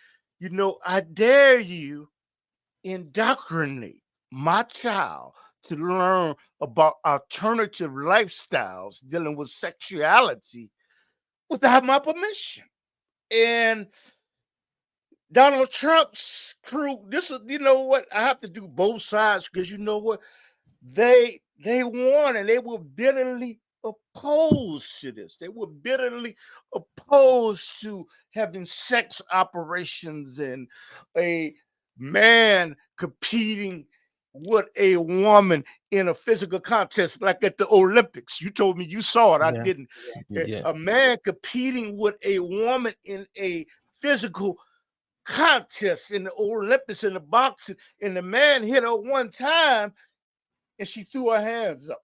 I dare you indoctrinate my child to learn about alternative lifestyles dealing with sexuality without my permission. And Donald Trump's crew, this is, you know what, I have to do both sides because you know what, they won and they were bitterly opposed to this. They were bitterly opposed to having sex operations and a man competing with a woman in a physical contest like at the Olympics. You told me you saw it, I Yeah. didn't. Yeah. A man competing with a woman in a physical contest in the Olympics in the boxing, and the man hit her one time and she threw her hands up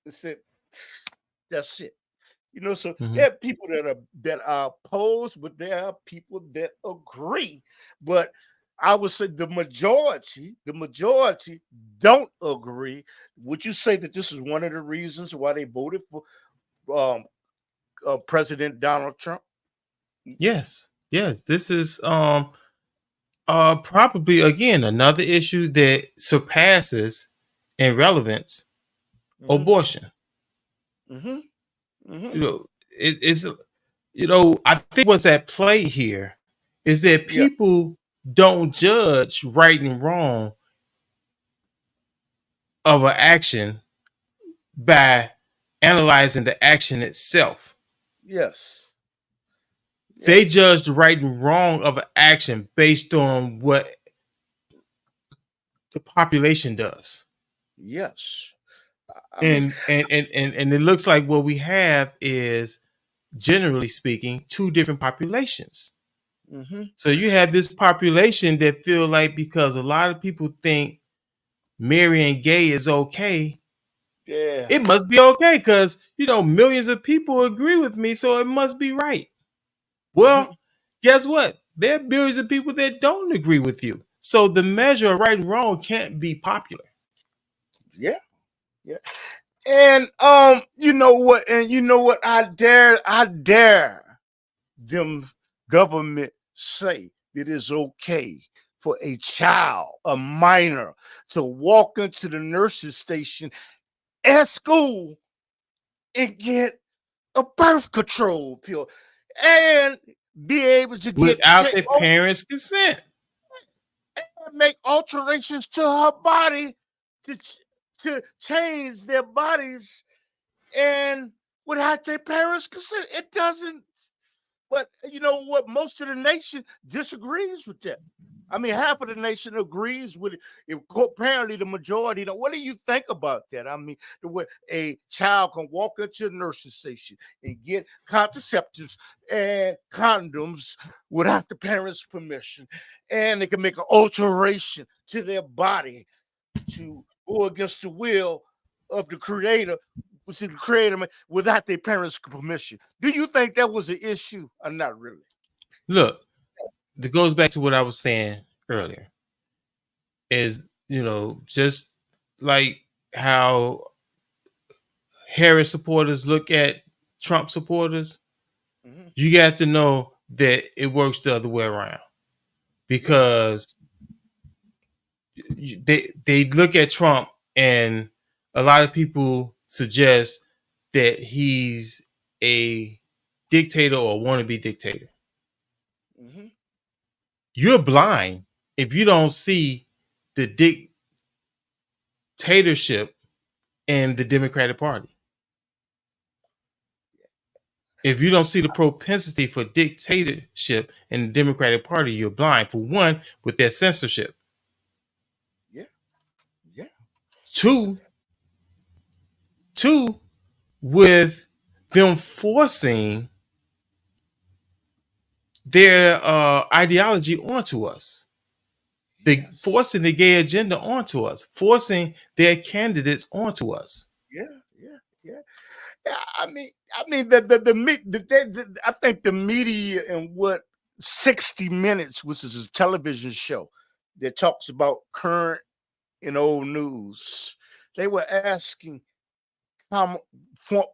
and said, "That's it." You know, so Mhm. there are people that are opposed, but there are people that agree. But I would say the majority don't agree. Would you say that this is one of the reasons why they voted for um, President Donald Trump? Yes. Yes. This is probably again another issue that surpasses in relevance Mm-hmm, abortion. mm-hmm, You mm-hmm. know, it's I think what's at play here is that Yeah, people don't judge right and wrong of an action by analyzing the action itself. yes, They yes, judge the right and wrong of an action based on what the population does. yes. I mean, And it looks like what we have is, generally speaking, two different populations. mm-hmm, So you have this population that feel like because a lot of people think marrying gay is okay, yeah, it must be okay because millions of people agree with me, so it must be right. mm-hmm, Well, guess what? There are billions of people that don't agree with you. So the measure of right and wrong can't be popular. yeah, yeah. And you know what? And you know what? I dare them government say it is okay for a child, a minor, to walk into the nurse's station at school and get a birth control pill and be able to get Without their parents' consent. make alterations to her body to to change their bodies and without their parents' consent. It doesn't. But you know what? Most of the nation disagrees with that. I mean, half of the nation agrees with it. Apparently, the majority don't. What do you think about that? I mean, the way a child can walk into a nursing station and get contraceptives and condoms without the parents' permission, and they can make an alteration to their body to go against the will of the creator, which is the creator without their parents' permission. Do you think that was an issue or not really? Look, that goes back to what I was saying earlier. Is just like how Harris supporters look at Trump supporters, Mm-hmm. you got to know that it works the other way around Yeah. because they look at Trump and a lot of people suggest that he's a dictator or wannabe dictator. Mm-hmm. You're blind if you don't see the dictatorship in the Democratic Party. If you don't see the propensity for dictatorship in the Democratic Party, you're blind. For one, with their censorship. Yeah. Yeah. Two, two, with them forcing their ideology onto us. They Yes. forcing the gay agenda onto us, forcing their candidates onto us. Yeah. Yeah. Yeah. Yeah. I mean, I think the media and what 60 Minutes, which is a television show that talks about current and old news, they were asking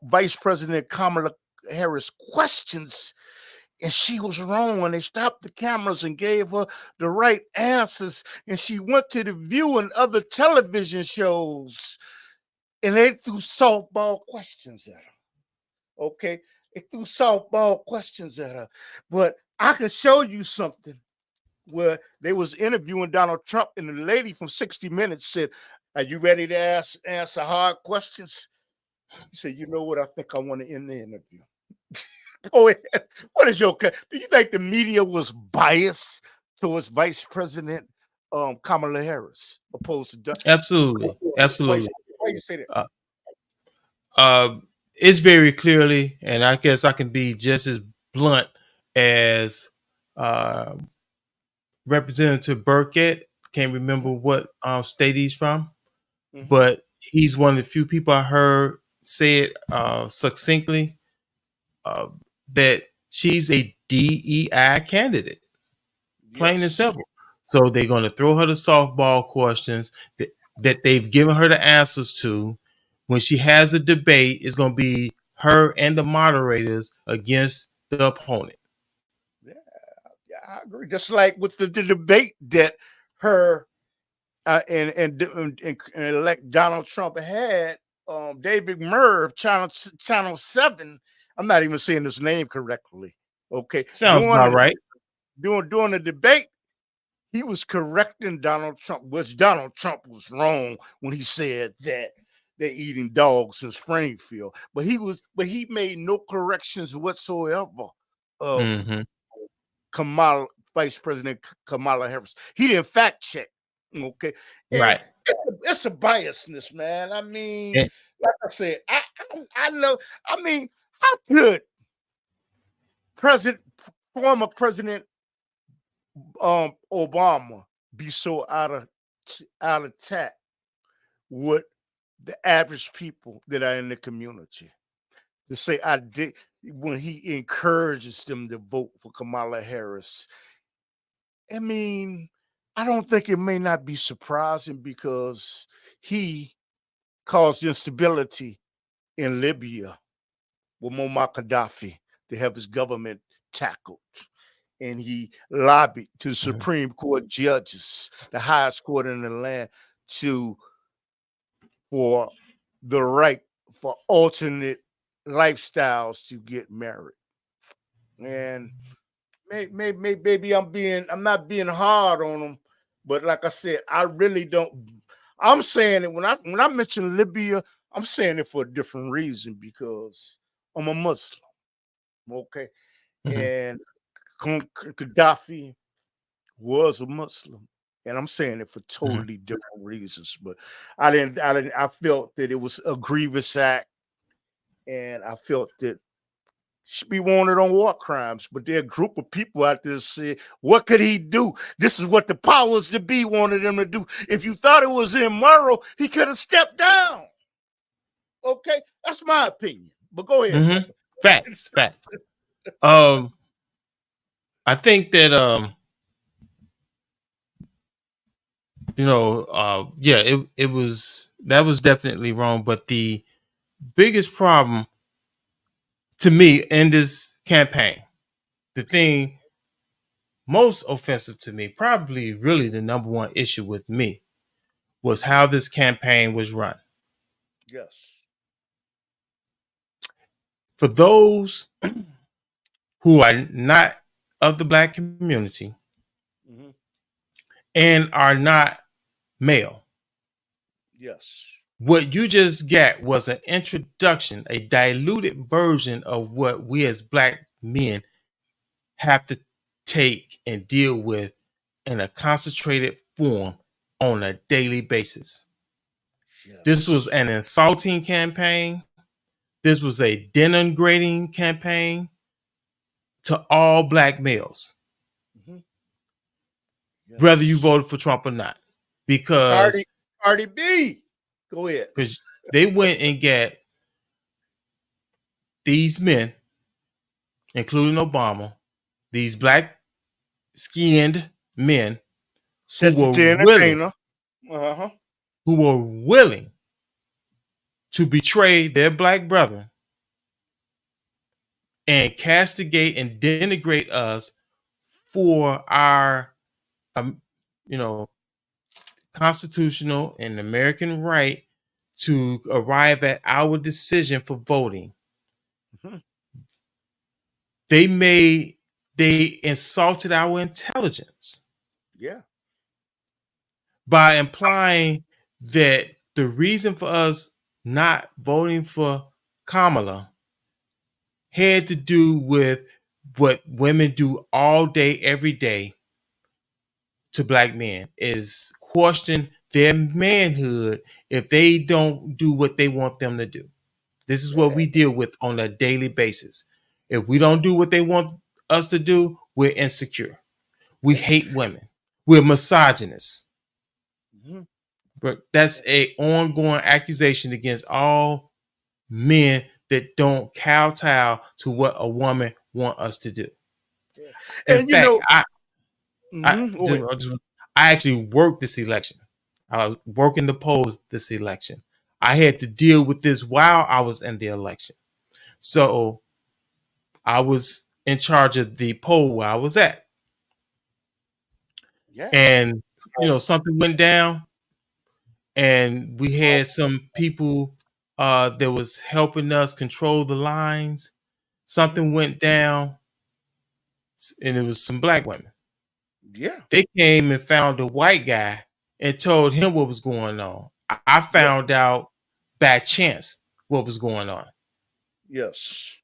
Vice President Kamala Harris questions and she was wrong. And they stopped the cameras and gave her the right answers. And she went to The View and other television shows, and they threw softball questions at her. Okay, they threw softball questions at her. But I can show you something where they was interviewing Donald Trump, and the lady from 60 Minutes said, "Are you ready to answer hard questions?" He said, "You know what? I think I want to end the interview." Go ahead. What is your? Do you think the media was biased towards Vice President Kamala Harris opposed to Absolutely, absolutely. why you say that? Uh, uh, it's very clearly, and I guess I can be just as blunt as uh, Representative Burkett. Can't remember what state he's from, Mm-hmm. but he's one of the few people I heard say it succinctly uh, that she's a DEI candidate, plain and Yes. simple. So they're going to throw her the softball questions that they've given her the answers to. When she has a debate, it's going to be her and the moderators against the opponent. Yeah, yeah, I agree. Just like with the debate that her and elect Donald Trump had, David Merv, Channel 7. I'm not even saying his name correctly. Okay, Sounds about right. during the debate, he was correcting Donald Trump, which Donald Trump was wrong when he said that they're eating dogs in Springfield. But he made no corrections whatsoever of Mm-hmm. Kamala, Vice President Kamala Harris. He didn't fact check. Okay. And Right. it's a biasness, man. I mean, And, like I said, I know. I mean, how could President former President Obama be so out of tact with the average people that are in the community? To say I did when he encourages them to vote for Kamala Harris. I mean, I don't think it may not be surprising because he caused instability in Libya with Muammar Gaddafi to have his government tackled. And he lobbied to the Supreme Court judges, the highest court in the land, to for the right for alternate lifestyles to get married. And maybe I'm not being hard on them, but like I said, I really don't. I'm saying it when I mention Libya, I'm saying it for a different reason because I'm a Muslim, okay, mm-hmm. and Gaddafi was a Muslim, and I'm saying it for Mm-hmm. totally different reasons. But I felt that it was a grievous act, and I felt that should be wanted on war crimes, but there are a group of people out there say, what could he do? This is what the powers that be wanted him to do. If you thought it was immoral, he could have stepped down. Okay, that's my opinion. But go ahead, Mm-hmm. brother. Facts. I think that yeah, it was that was definitely wrong. But the biggest problem to me in this campaign, the thing most offensive to me, probably really the number one issue with me, was how this campaign was run. Yes. For those who are not of the Black community Mm-hmm. and are not male, Yes. what you just got was an introduction, a diluted version of what we as Black men have to take and deal with in a concentrated form on a daily basis. This was Yes. an insulting campaign. This was a denigrating campaign to all Black males, Mm-hmm. whether you Yes. voted for Trump or not, because Cardi B. Go ahead. they went and got these men, including Obama, these Black skinned men who Set the were willing, entertainer. Uh-huh. who were willing to betray their Black brethren and castigate and denigrate us for our, um, you know, constitutional and American right to arrive at our decision for voting. Mhm. They insulted our intelligence Yeah. by implying that the reason for us not voting for Kamala had to do with what women do all day, every day to black men is question their manhood if they don't do what they want them to do. This is what Yeah. we deal with on a daily basis. If we don't do what they want us to do, we're insecure. We Yeah. hate women. We're misogynists. Mhm. But that's a ongoing accusation against all men that don't kowtow to what a woman want us to do. Yeah. In And fact, I go ahead. I actually worked this election. I was working the polls this election. I had to deal with this while I was in the election. So I was in charge of the poll where I was at. Yeah. And something went down and we had some people that was helping us control the lines. Mhm. Something went down and it was some black women. Yeah. They came and found a white guy and told him what was going on. I Yeah. found out by chance what was going on. Yes.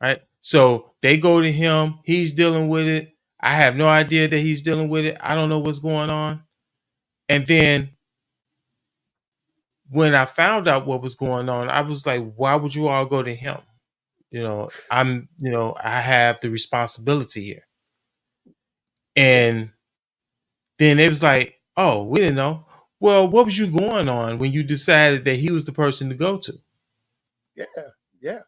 Right. So they go to him. He's dealing with it. I have no idea that he's dealing with it. I don't know what's going on. And then when I found out what was going on, I was like, why would you all go to him? I have the responsibility here. Yeah. And then it was like, oh, we didn't know. Well, what was you going on when you decided that he was the person to go to? Yeah. Yeah.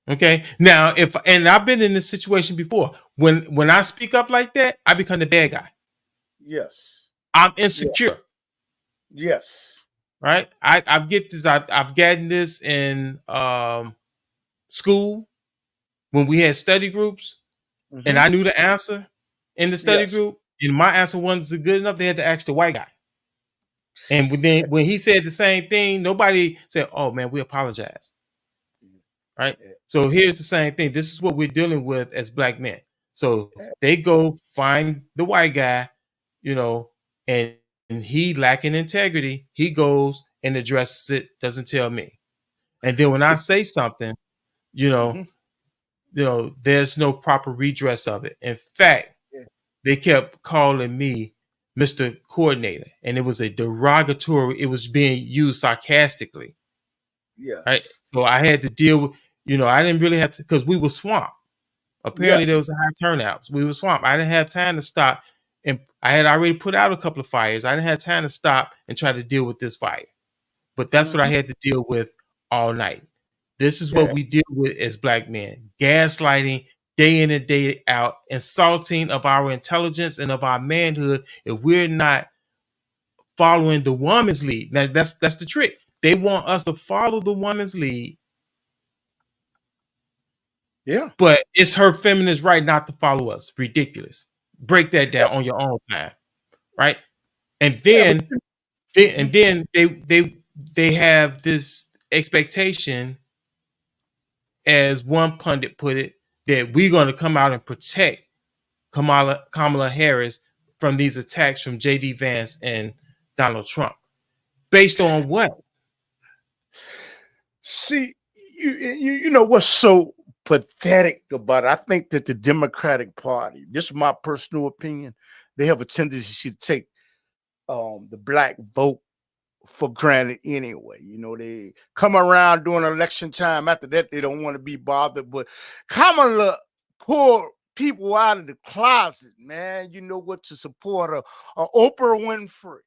Okay. Now, and I've been in this situation before. When I speak up like that, I become the bad guy. Yes. I'm Yeah. insecure. Yes. Right. I've gotten this in school when we had study groups and Hmm. I knew the answer in the study Yes. group, and my answer wasn't good enough, they had to ask the white guy. And then when he said the same thing, nobody said, "Oh man, we apologize." Right? Yeah. So here's the same thing. This is what we're dealing with as black men. So Yeah. they go find the white guy, you know, and he lacking integrity. He goes and addresses it, doesn't tell me. And then when I say something, you know, Hmm. there's no proper redress of it. In fact, Yeah. they kept calling me Mr. Coordinator, and it was a derogatory. It was being used sarcastically, right? Yes. So I had to deal with, I didn't really have to because we were swamped. Apparently, there Yes. was a high turnouts. We were swamped. I didn't have time to stop, and I had already put out a couple of fires. I didn't have time to stop and try to deal with this fire. But that's what I Hmm. had to deal with all night. This is what Yeah. we deal with as black men: gaslighting day in and day out, insulting of our intelligence and of our manhood. If we're not following the woman's lead, now that's the trick. They want us to follow the woman's lead, Yeah. but it's her feminist right not to follow us. Ridiculous. Break that down on your own time, right? And Yeah. But. then, Mhm. they have this expectation, as one pundit put it, that we're going to come out and protect Kamala Harris from these attacks from J.D. Vance and Donald Trump. Based on what? See, you know what's so pathetic about it? I think that the Democratic Party, this is my personal opinion, they have a tendency to take the black vote for granted anyway. You know, they come around during election time. After that, they don't want to be bothered. But Kamala pull people out of the closet, man. You know what, to support a Oprah Winfrey,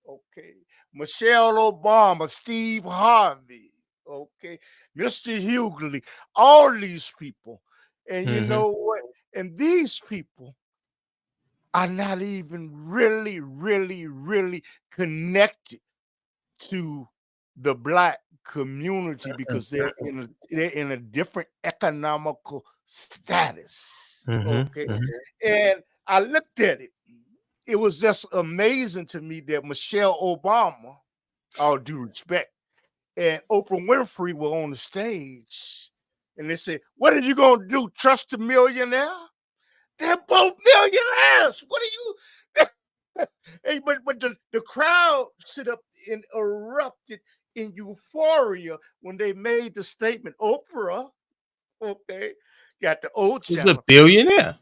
okay, Michelle Obama, Steve Harvey, okay, Mr. Hughley, all these people. And you Mm-hmm. know what? And these people are not even really, really, really connected to the black community because they're in a different economical status. Okay. And I looked at it. It was just amazing to me that Michelle Obama, all due respect, and Oprah Winfrey were on the stage. And they said, "What are you gonna do? Trust a millionaire?" They're both millionaires. What are you? Hey, but the crowd stood up and erupted in euphoria when they made the statement. Oprah, okay, got the old He's a channel. billionaire.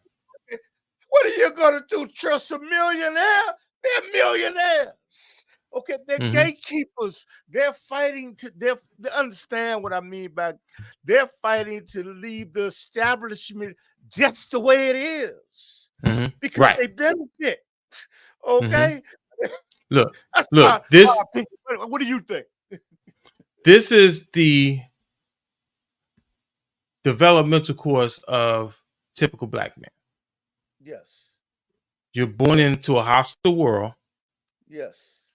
What are you gonna do? Trust a millionaire? They're millionaires. Okay, they're gatekeepers. They're fighting to they understand what I mean by they're fighting to leave the establishment just the way it is because Right. they benefit. Okay, Look, that's my this opinion. What do you think? this is the developmental course of typical black men. Yes, You're born into a hostile world. yes,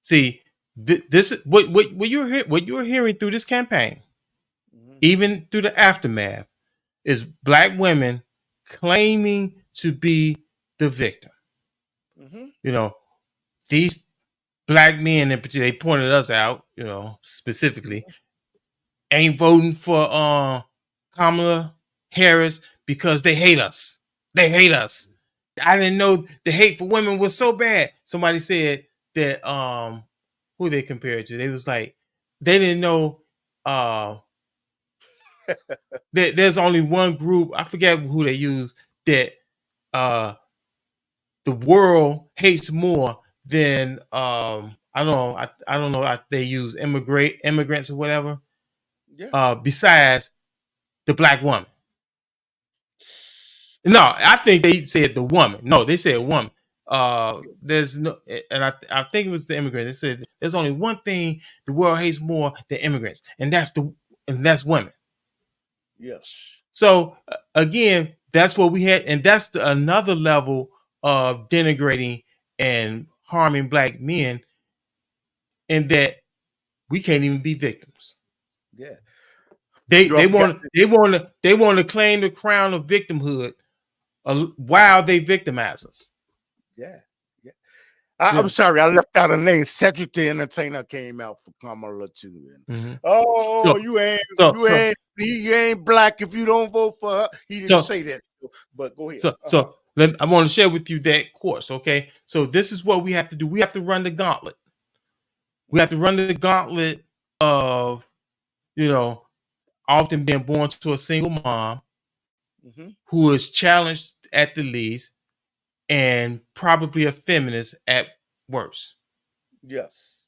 See, this is what you're hearing through this campaign, even through the aftermath, is black women claiming to be the victim. You know, these black men in particular, they pointed us out, specifically, ain't voting for Kamala Harris because they hate us. They hate us. I didn't know the hate for women was so bad. Somebody said that who they compared to. They was like, they didn't know that there's only one group, I forget who they use, that the world hates more than I don't know, I don't know if they use immigrants or whatever. yes. Besides the black woman. No, I think they said the woman. No, they said woman. There's no, and I think it was the immigrants. They said there's only one thing the world hates more than immigrants, and that's women. Yes. So again, that's what we had, and that's another level of denigrating and harming black men, in that we can't even be victims. Yeah. They want to claim the crown of victimhood while they victimize us. Yeah. Yeah. I'm sorry, I left out a name. Cedric the Entertainer came out for Kamala too. Oh, you ain't black if you don't vote for her. He didn't say that, but go ahead. So I want to share with you that course. Okay, so this is what we have to do. We have to run the gauntlet. We have to run the gauntlet of, often being born to a single mom who is challenged at the least and probably a feminist at worst. Yes.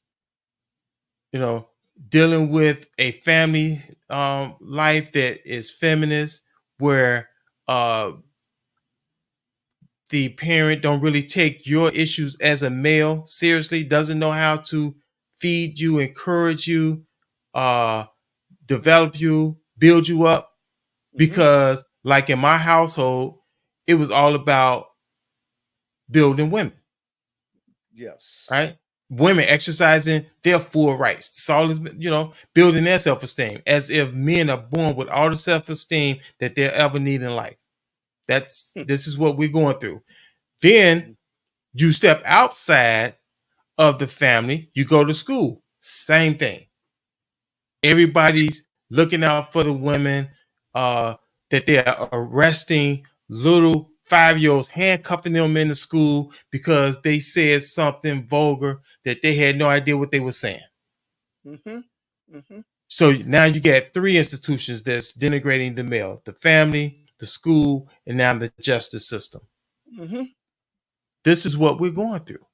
Dealing with a family life that is feminist, where the parent don't really take your issues as a male seriously, doesn't know how to feed you, encourage you, develop you, build you up. Because like in my household, it was all about building women. Yes. Right? Women exercising their full rights. It's all is, building their self-esteem, as if men are born with all the self-esteem that they'll ever need in life. This is what we're going through. Then you step outside of the family, you go to school, same thing. Everybody's looking out for the women, that they're arresting little 5-year-olds, handcuffing them in the school because they said something vulgar that they had no idea what they were saying. So now you get 3 institutions that's denigrating the male: the family, the school, and now the justice system. This is what we're going through.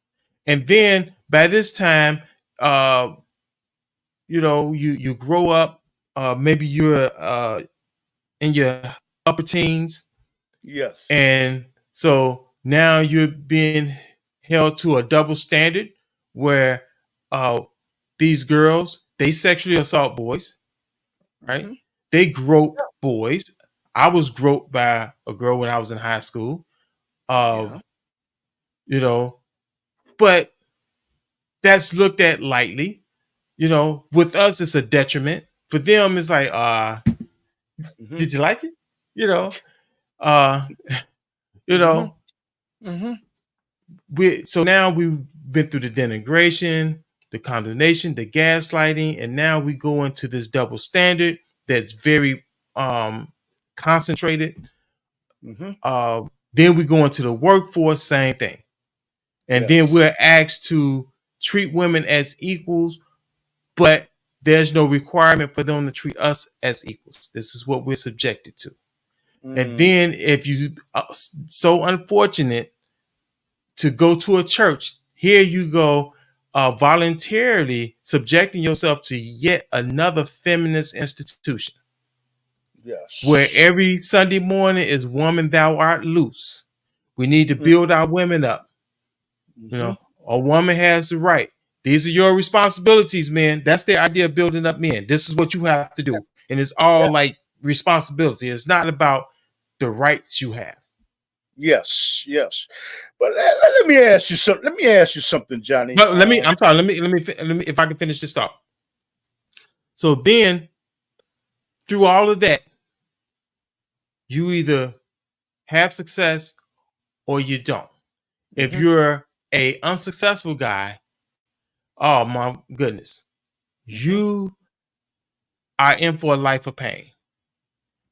And then by this time, you grow up, maybe you're in your upper teens. Yes. And so now you're being held to a double standard where these girls, they sexually assault boys, right? They grope boys. I was groped by a girl when I was in high school. But that's looked at lightly. with us it's a detriment. For them, it's like, Mm-hmm. did you like it? You know, uh, you Mm-hmm. know. Mm-hmm. So now we've been through the denigration, the condemnation, the gaslighting, and now we go into this double standard that's very concentrated. Mm-hmm. Then we go into the workforce, same thing. And then Yes. we're asked to treat women as equals, but there's no requirement for them to treat us as equals. This is what we're subjected to. And Mm. then if you so unfortunate to go to a church, here you go voluntarily subjecting yourself to yet another feminist institution where Yes. every Sunday morning is woman thou art loose. We need to build our women up. Mm-hmm. A woman has the right. These are your responsibilities, man. That's their idea of building up men. This is what you have to do. And it's all Yeah. like responsibility. It's not about the rights you have. Yes. Yes. But let me ask you something. Let me ask you something, Johnny. But I'm sorry, let me, if I can finish this thought. So then through all of that, you either have success or you don't. If Mm-hmm. you're a unsuccessful guy, oh my goodness, Mm-hmm. you are in for a life of pain.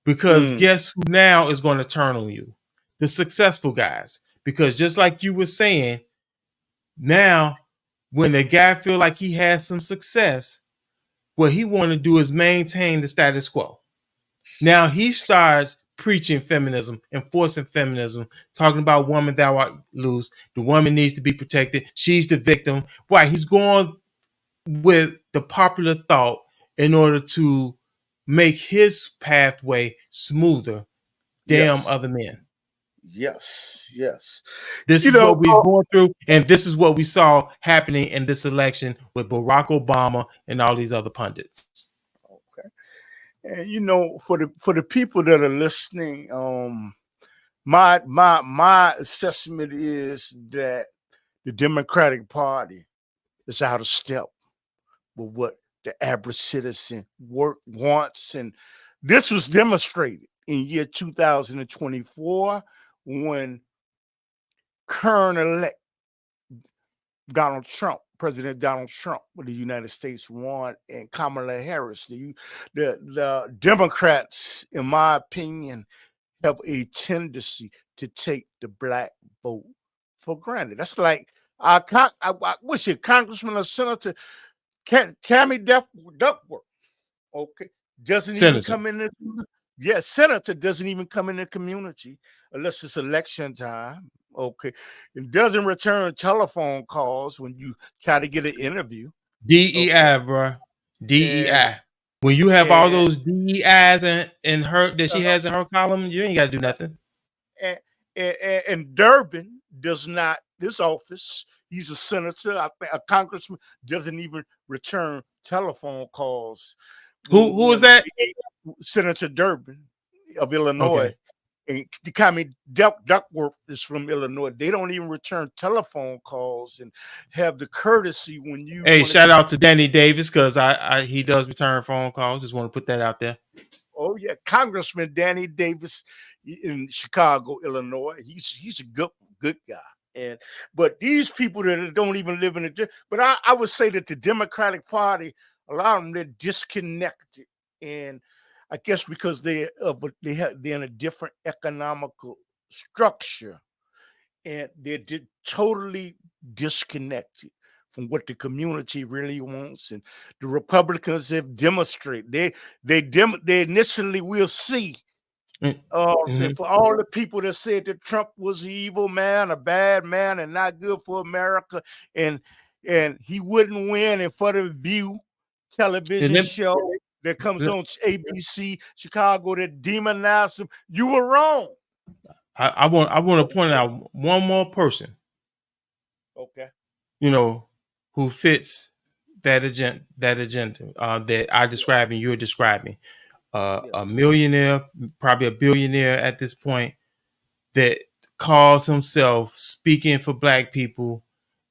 Because Mm. guess who now is going to turn on you? The successful guys. Because just like you were saying, now when a guy feel like he has some success, what he want to do is maintain the status quo. Now he starts preaching feminism, enforcing feminism, talking about woman thou art loose. The woman needs to be protected. She's the victim. Why? He's going with the popular thought in order to make his pathway smoother. Damn Yes. other men. Yes. Yes. This You is know. what we're going through, and this is what we saw happening in this election with Barack Obama and all these other pundits. Okay. And for the people that are listening, my assessment is that the Democratic Party is out of step with what the average citizen wants, and this was demonstrated in year 2024 when current elect President Donald Trump of the United States won, and Kamala Harris. The Democrats, in my opinion, have a tendency to take the black vote for granted. That's like what's your congressman or senator Tammy Duckworth? Okay, doesn't even Senator. come in. Senator doesn't even come in the community unless it's election time. Okay, and doesn't return telephone calls when you try to get an interview. Okay, DEI, bro. and DEI. When you have all and those DEIs in her that she uh, has in her column, you ain't got to do nothing. and, and Durbin does not. This office, he's a senator, I think, a congressman, doesn't even return telephone calls. Who is When that? Senator Durbin of Illinois Okay. and Kami Duckworth is from Illinois. They don't even return telephone calls and have the courtesy when you Hey, want to shout get. out to Danny Davis because I he does return phone calls. Just want to put that out there. Oh yeah, Congressman Danny Davis in Chicago, Illinois. He's a good guy. And but these people that don't even live in but I would say that the Democratic Party, a lot of them, they're disconnected, and I guess because they're in a different economical structure, and totally disconnected from what the community really wants. And the Republicans have demonstrated they initially will see. Mm-hmm. And for all the people that said that Trump was an evil man, a bad man, and not good for America, and he wouldn't win, and for the View And television then, show that comes on ABC Chicago that demonized him, you were wrong. I want to point out one more person, Okay. who fits that agenda that I describe and you're describing. A Yes. millionaire, probably a billionaire at this point, that calls himself speaking for black people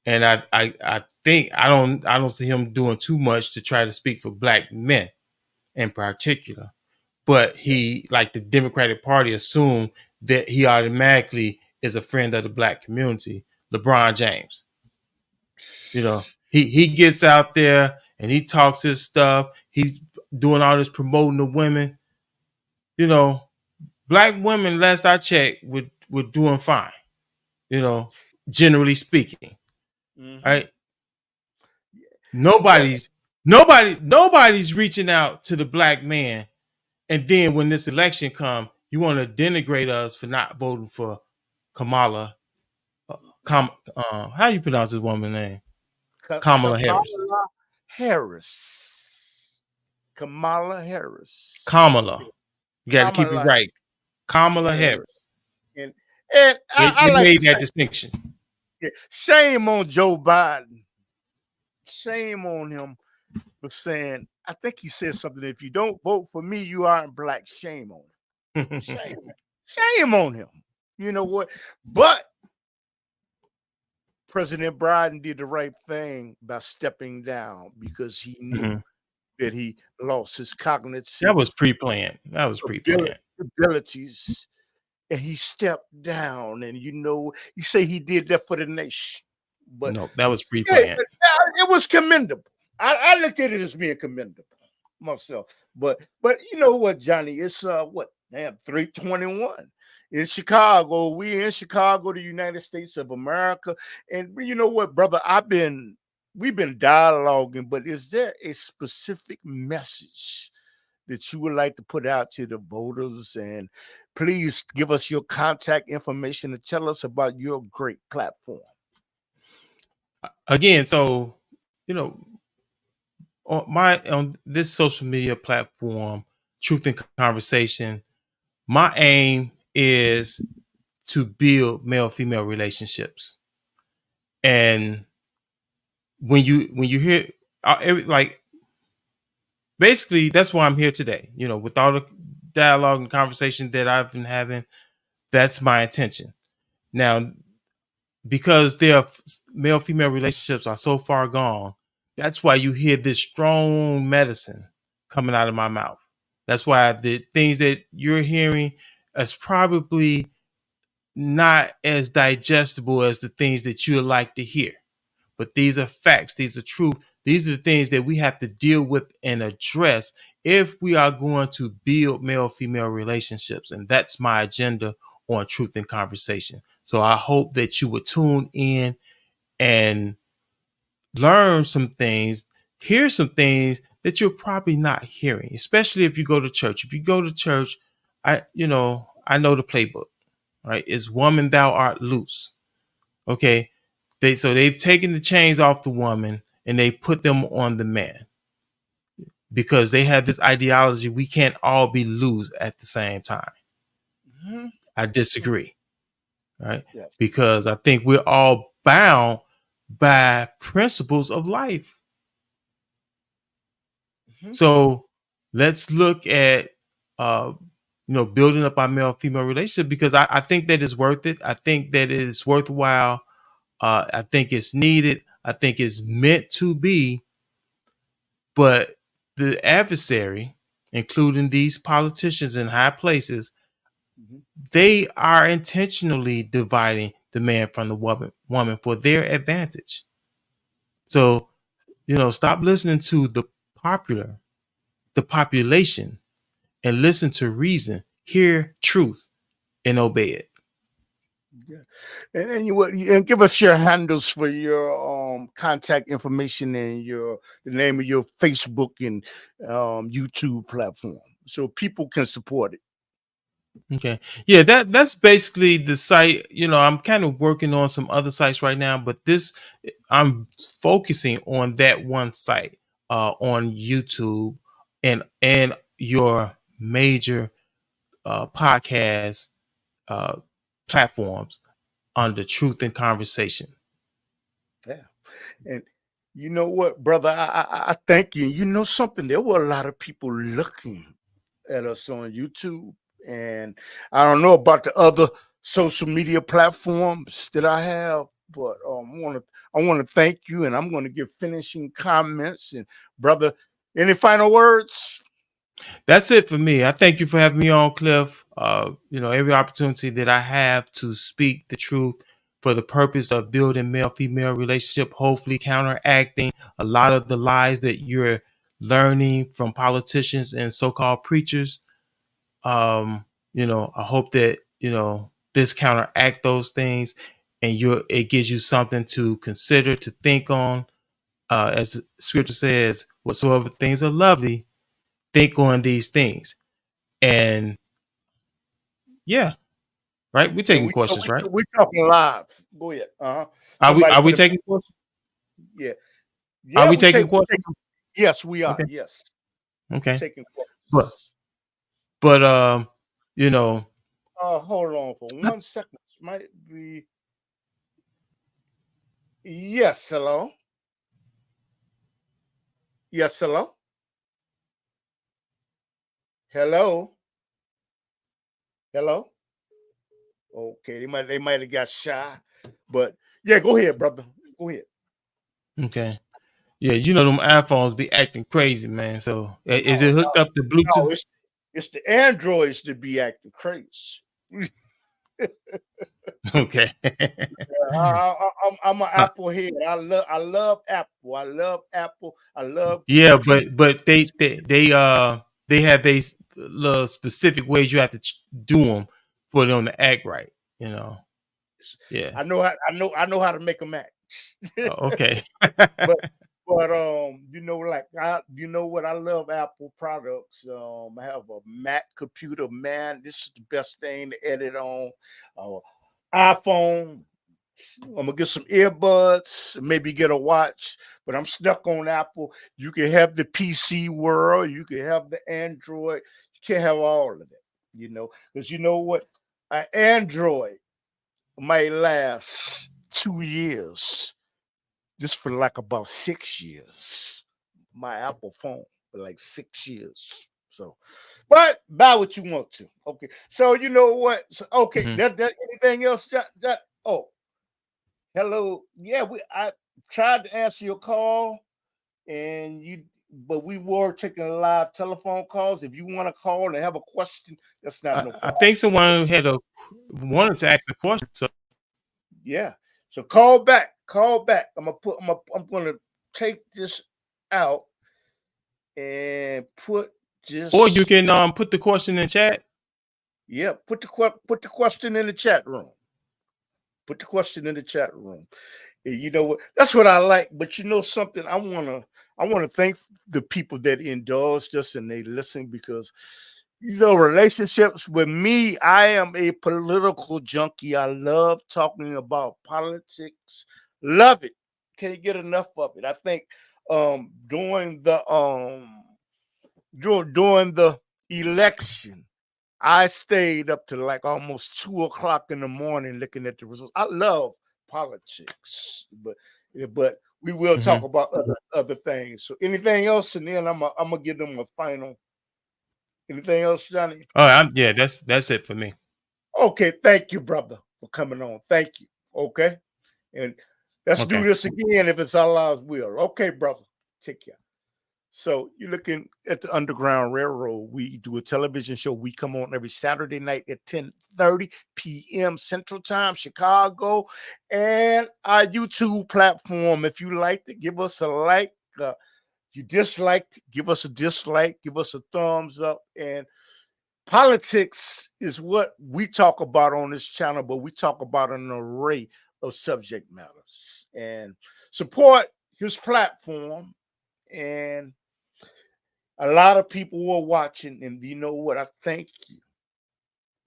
and I think I don't see him doing too much to try to speak for black men in particular. But he, like the Democratic Party, assumed that he automatically is a friend of the black community. LeBron James, he gets out there and he talks his stuff. He's doing all this promoting the women. You know, black women, last I checked, were doing fine. You know, generally speaking, Mm-hmm. right? Yeah. Nobody's reaching out to the black man. And then when this election come, you want to denigrate us for not voting for Kamala. How do you pronounce this woman's name? Kamala Harris. Kamala Harris. Kamala Harris. Kamala. You got to keep it Kamala. right. Kamala And Harris. and and I They like to made say, that distinction. yeah, shame on Joe Biden. Shame on him for saying, I think he said something. If you don't vote for me, you aren't black. Shame on him. Shame. Shame on him. You know what? But President Biden did the right thing by stepping down because he knew Mhm. that he lost his cognitive That was pre-planned. That was pre-planned. abilities, and he stepped down. And you say he did that for the nation, but No, that was yeah, pre-planned. it was commendable. I looked at it as being commendable myself. But you know what, Johnny? It's what, damn, 3:21 in Chicago. We in Chicago, the United States of America. And you know what, brother? We've been dialoguing, but is there a specific message that you would like to put out to the voters? And please give us your contact information and tell us about your great platform. Again, so you know, on this social media platform, Truth and Conversation, my aim is to build male-female relationships. And when you hear like, basically that's why I'm here today. With all the dialogue and conversation that I've been having, that's my intention. Now, because their male female relationships are so far gone, that's why you hear this strong medicine coming out of my mouth. That's why the things that you're hearing is probably not as digestible as the things that you would like to hear. But these are facts, these are truth, these are the things that we have to deal with and address if we are going to build male female relationships. And that's my agenda on Truth and Conversation. So I hope that you would tune in and learn some things, hear some things that you're probably not hearing, especially if you go to church. If you go to church, I know the playbook, right? It's woman, thou art loose. Okay. They've taken the chains off the woman and they put them on the man because they have this ideology we can't all be loose at the same time. Mm-hmm. I disagree, right? Yes. Because I think we're all bound by principles of life. Mm-hmm. So let's look at building up our male female relationship, because I think that is worth it. I think that it is worthwhile. I think it's needed. I think it's meant to be. But the adversary, including these politicians in high places, Mm-hmm. they are intentionally dividing the man from the woman for their advantage. So, stop listening to the population, and listen to reason, hear truth, and obey it. Yeah. And and give us your handles for your contact information and the name of your Facebook and YouTube platform so people can support it. Okay. Yeah, that's basically the site. I'm kind of working on some other sites right now, but I'm focusing on that one site on YouTube and your major podcast uh, platforms under Truth and Conversation. Yeah. And you know what, brother? I thank you. You know something? There were a lot of people looking at us on YouTube, and I don't know about the other social media platforms that I have, But I want to thank you, and I'm going to give finishing comments. And brother, any final words? That's it for me. I thank you for having me on, Cliff. Every opportunity that I have to speak the truth for the purpose of building male-female relationship, hopefully counteracting a lot of the lies that you're learning from politicians and so-called preachers. I hope that, this counteract those things and it gives you something to consider, to think on. As scripture says, whatsoever things are lovely, think on these things. And yeah, right. We're Yeah, taking questions, right? we talking live. Go ahead. Are we Somebody are we put it. taking questions? Yeah, Are yeah. we taking questions? Yes, we are. Okay. Yes, we're Okay. taking But questions. but you know, Hold on for 1 second. This might be. Yes, hello. Yes, hello. Hello. Hello. Okay, they might have got shy, but yeah, go ahead, brother. Go ahead. okay. Yeah, them iPhones be acting crazy, man. So is No, it hooked up to no, Bluetooth? it's the androids that be acting crazy. Okay. I'm an Uh, Apple head. I love Apple. I love Apple. I love yeah, PC. but they have these little specific ways you have to do them for them to act right. You know. Yeah. I know how to make them act. Okay. but like you know what, I love Apple products. I have a Mac computer, man. This is the best thing to edit on. iPhone. I'm gonna get some earbuds, maybe get a watch, but I'm stuck on Apple. You can have the PC world, you can have the Android, you can't have all of it, because you know what? An Android might last 2 years. This for like about 6 years. My Apple phone for like 6 years. So, but buy what you want to. Okay. So you know what? So, okay. Mhm. That anything else? Oh, hello. Yeah, I tried to answer your call, but we were taking live telephone calls. If you want to call and have a question, that's not no I problem. think someone wanted to ask a question. So, Yeah. So call back. Call back. I'm gonna take this out and put or you this. can put the question in chat. Yeah, put the question in the chat room. Put the question in the chat room. And you know what? That's what I like. But you know something? I wanna thank the people that indulged us and they listen, because relationships with me, I am a political junkie. I love talking about politics. Love it. Can't get enough of it. I think during the election, I stayed up to like almost 2 o'clock in the morning looking at the results. I love politics, but we will talk Mhm. about other things. So anything else, and then I'm gonna give them a final. Anything else, Johnny? Oh, yeah, that's it for me. Okay, thank you, brother, for coming on. Thank you. Okay, and let's do Okay. this again if it's Allah's will. Okay, brother, take care. So you're looking at the Underground Railroad. We do a television show. We come on every Saturday night at 10:30 p.m. Central Time, Chicago, and our YouTube platform. If you like to give us a like, you disliked, give us a dislike, give us a thumbs up. And politics is what we talk about on this channel, but we talk about an array of subject matters. And support his platform. And a lot of people were watching, and you know what? I thank you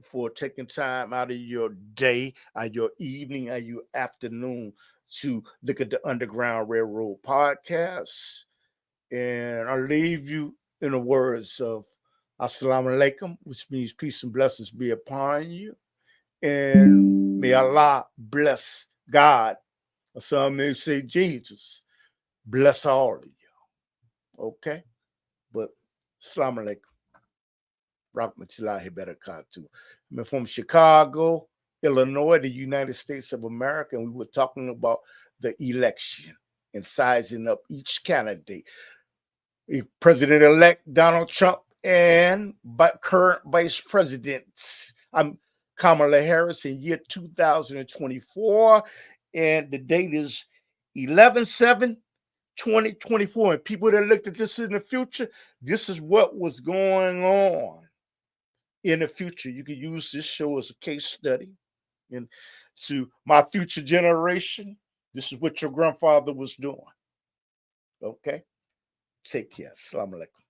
for taking time out of your day, or your evening, or your afternoon to look at the Underground Railroad podcast. And I leave you in the words of Assalamu alaikum, which means peace and blessings be upon you. And may Allah bless God, or some may say Jesus, bless all of you. Okay? But Assalamu alaikum. Rahmatullahi barakatuh. I'm from Chicago. Illinois, the United States of America, and we were talking about the election and sizing up each candidate. President-elect Donald Trump and current Vice President Kamala Harris in year 2024. And the date is 11/7/2024. And people that looked at this in the future, this is what was going on in the future. You can use this show as a case study. And to my future generation, this is what your grandfather was doing. Okay? Take care. Assalamu alaikum.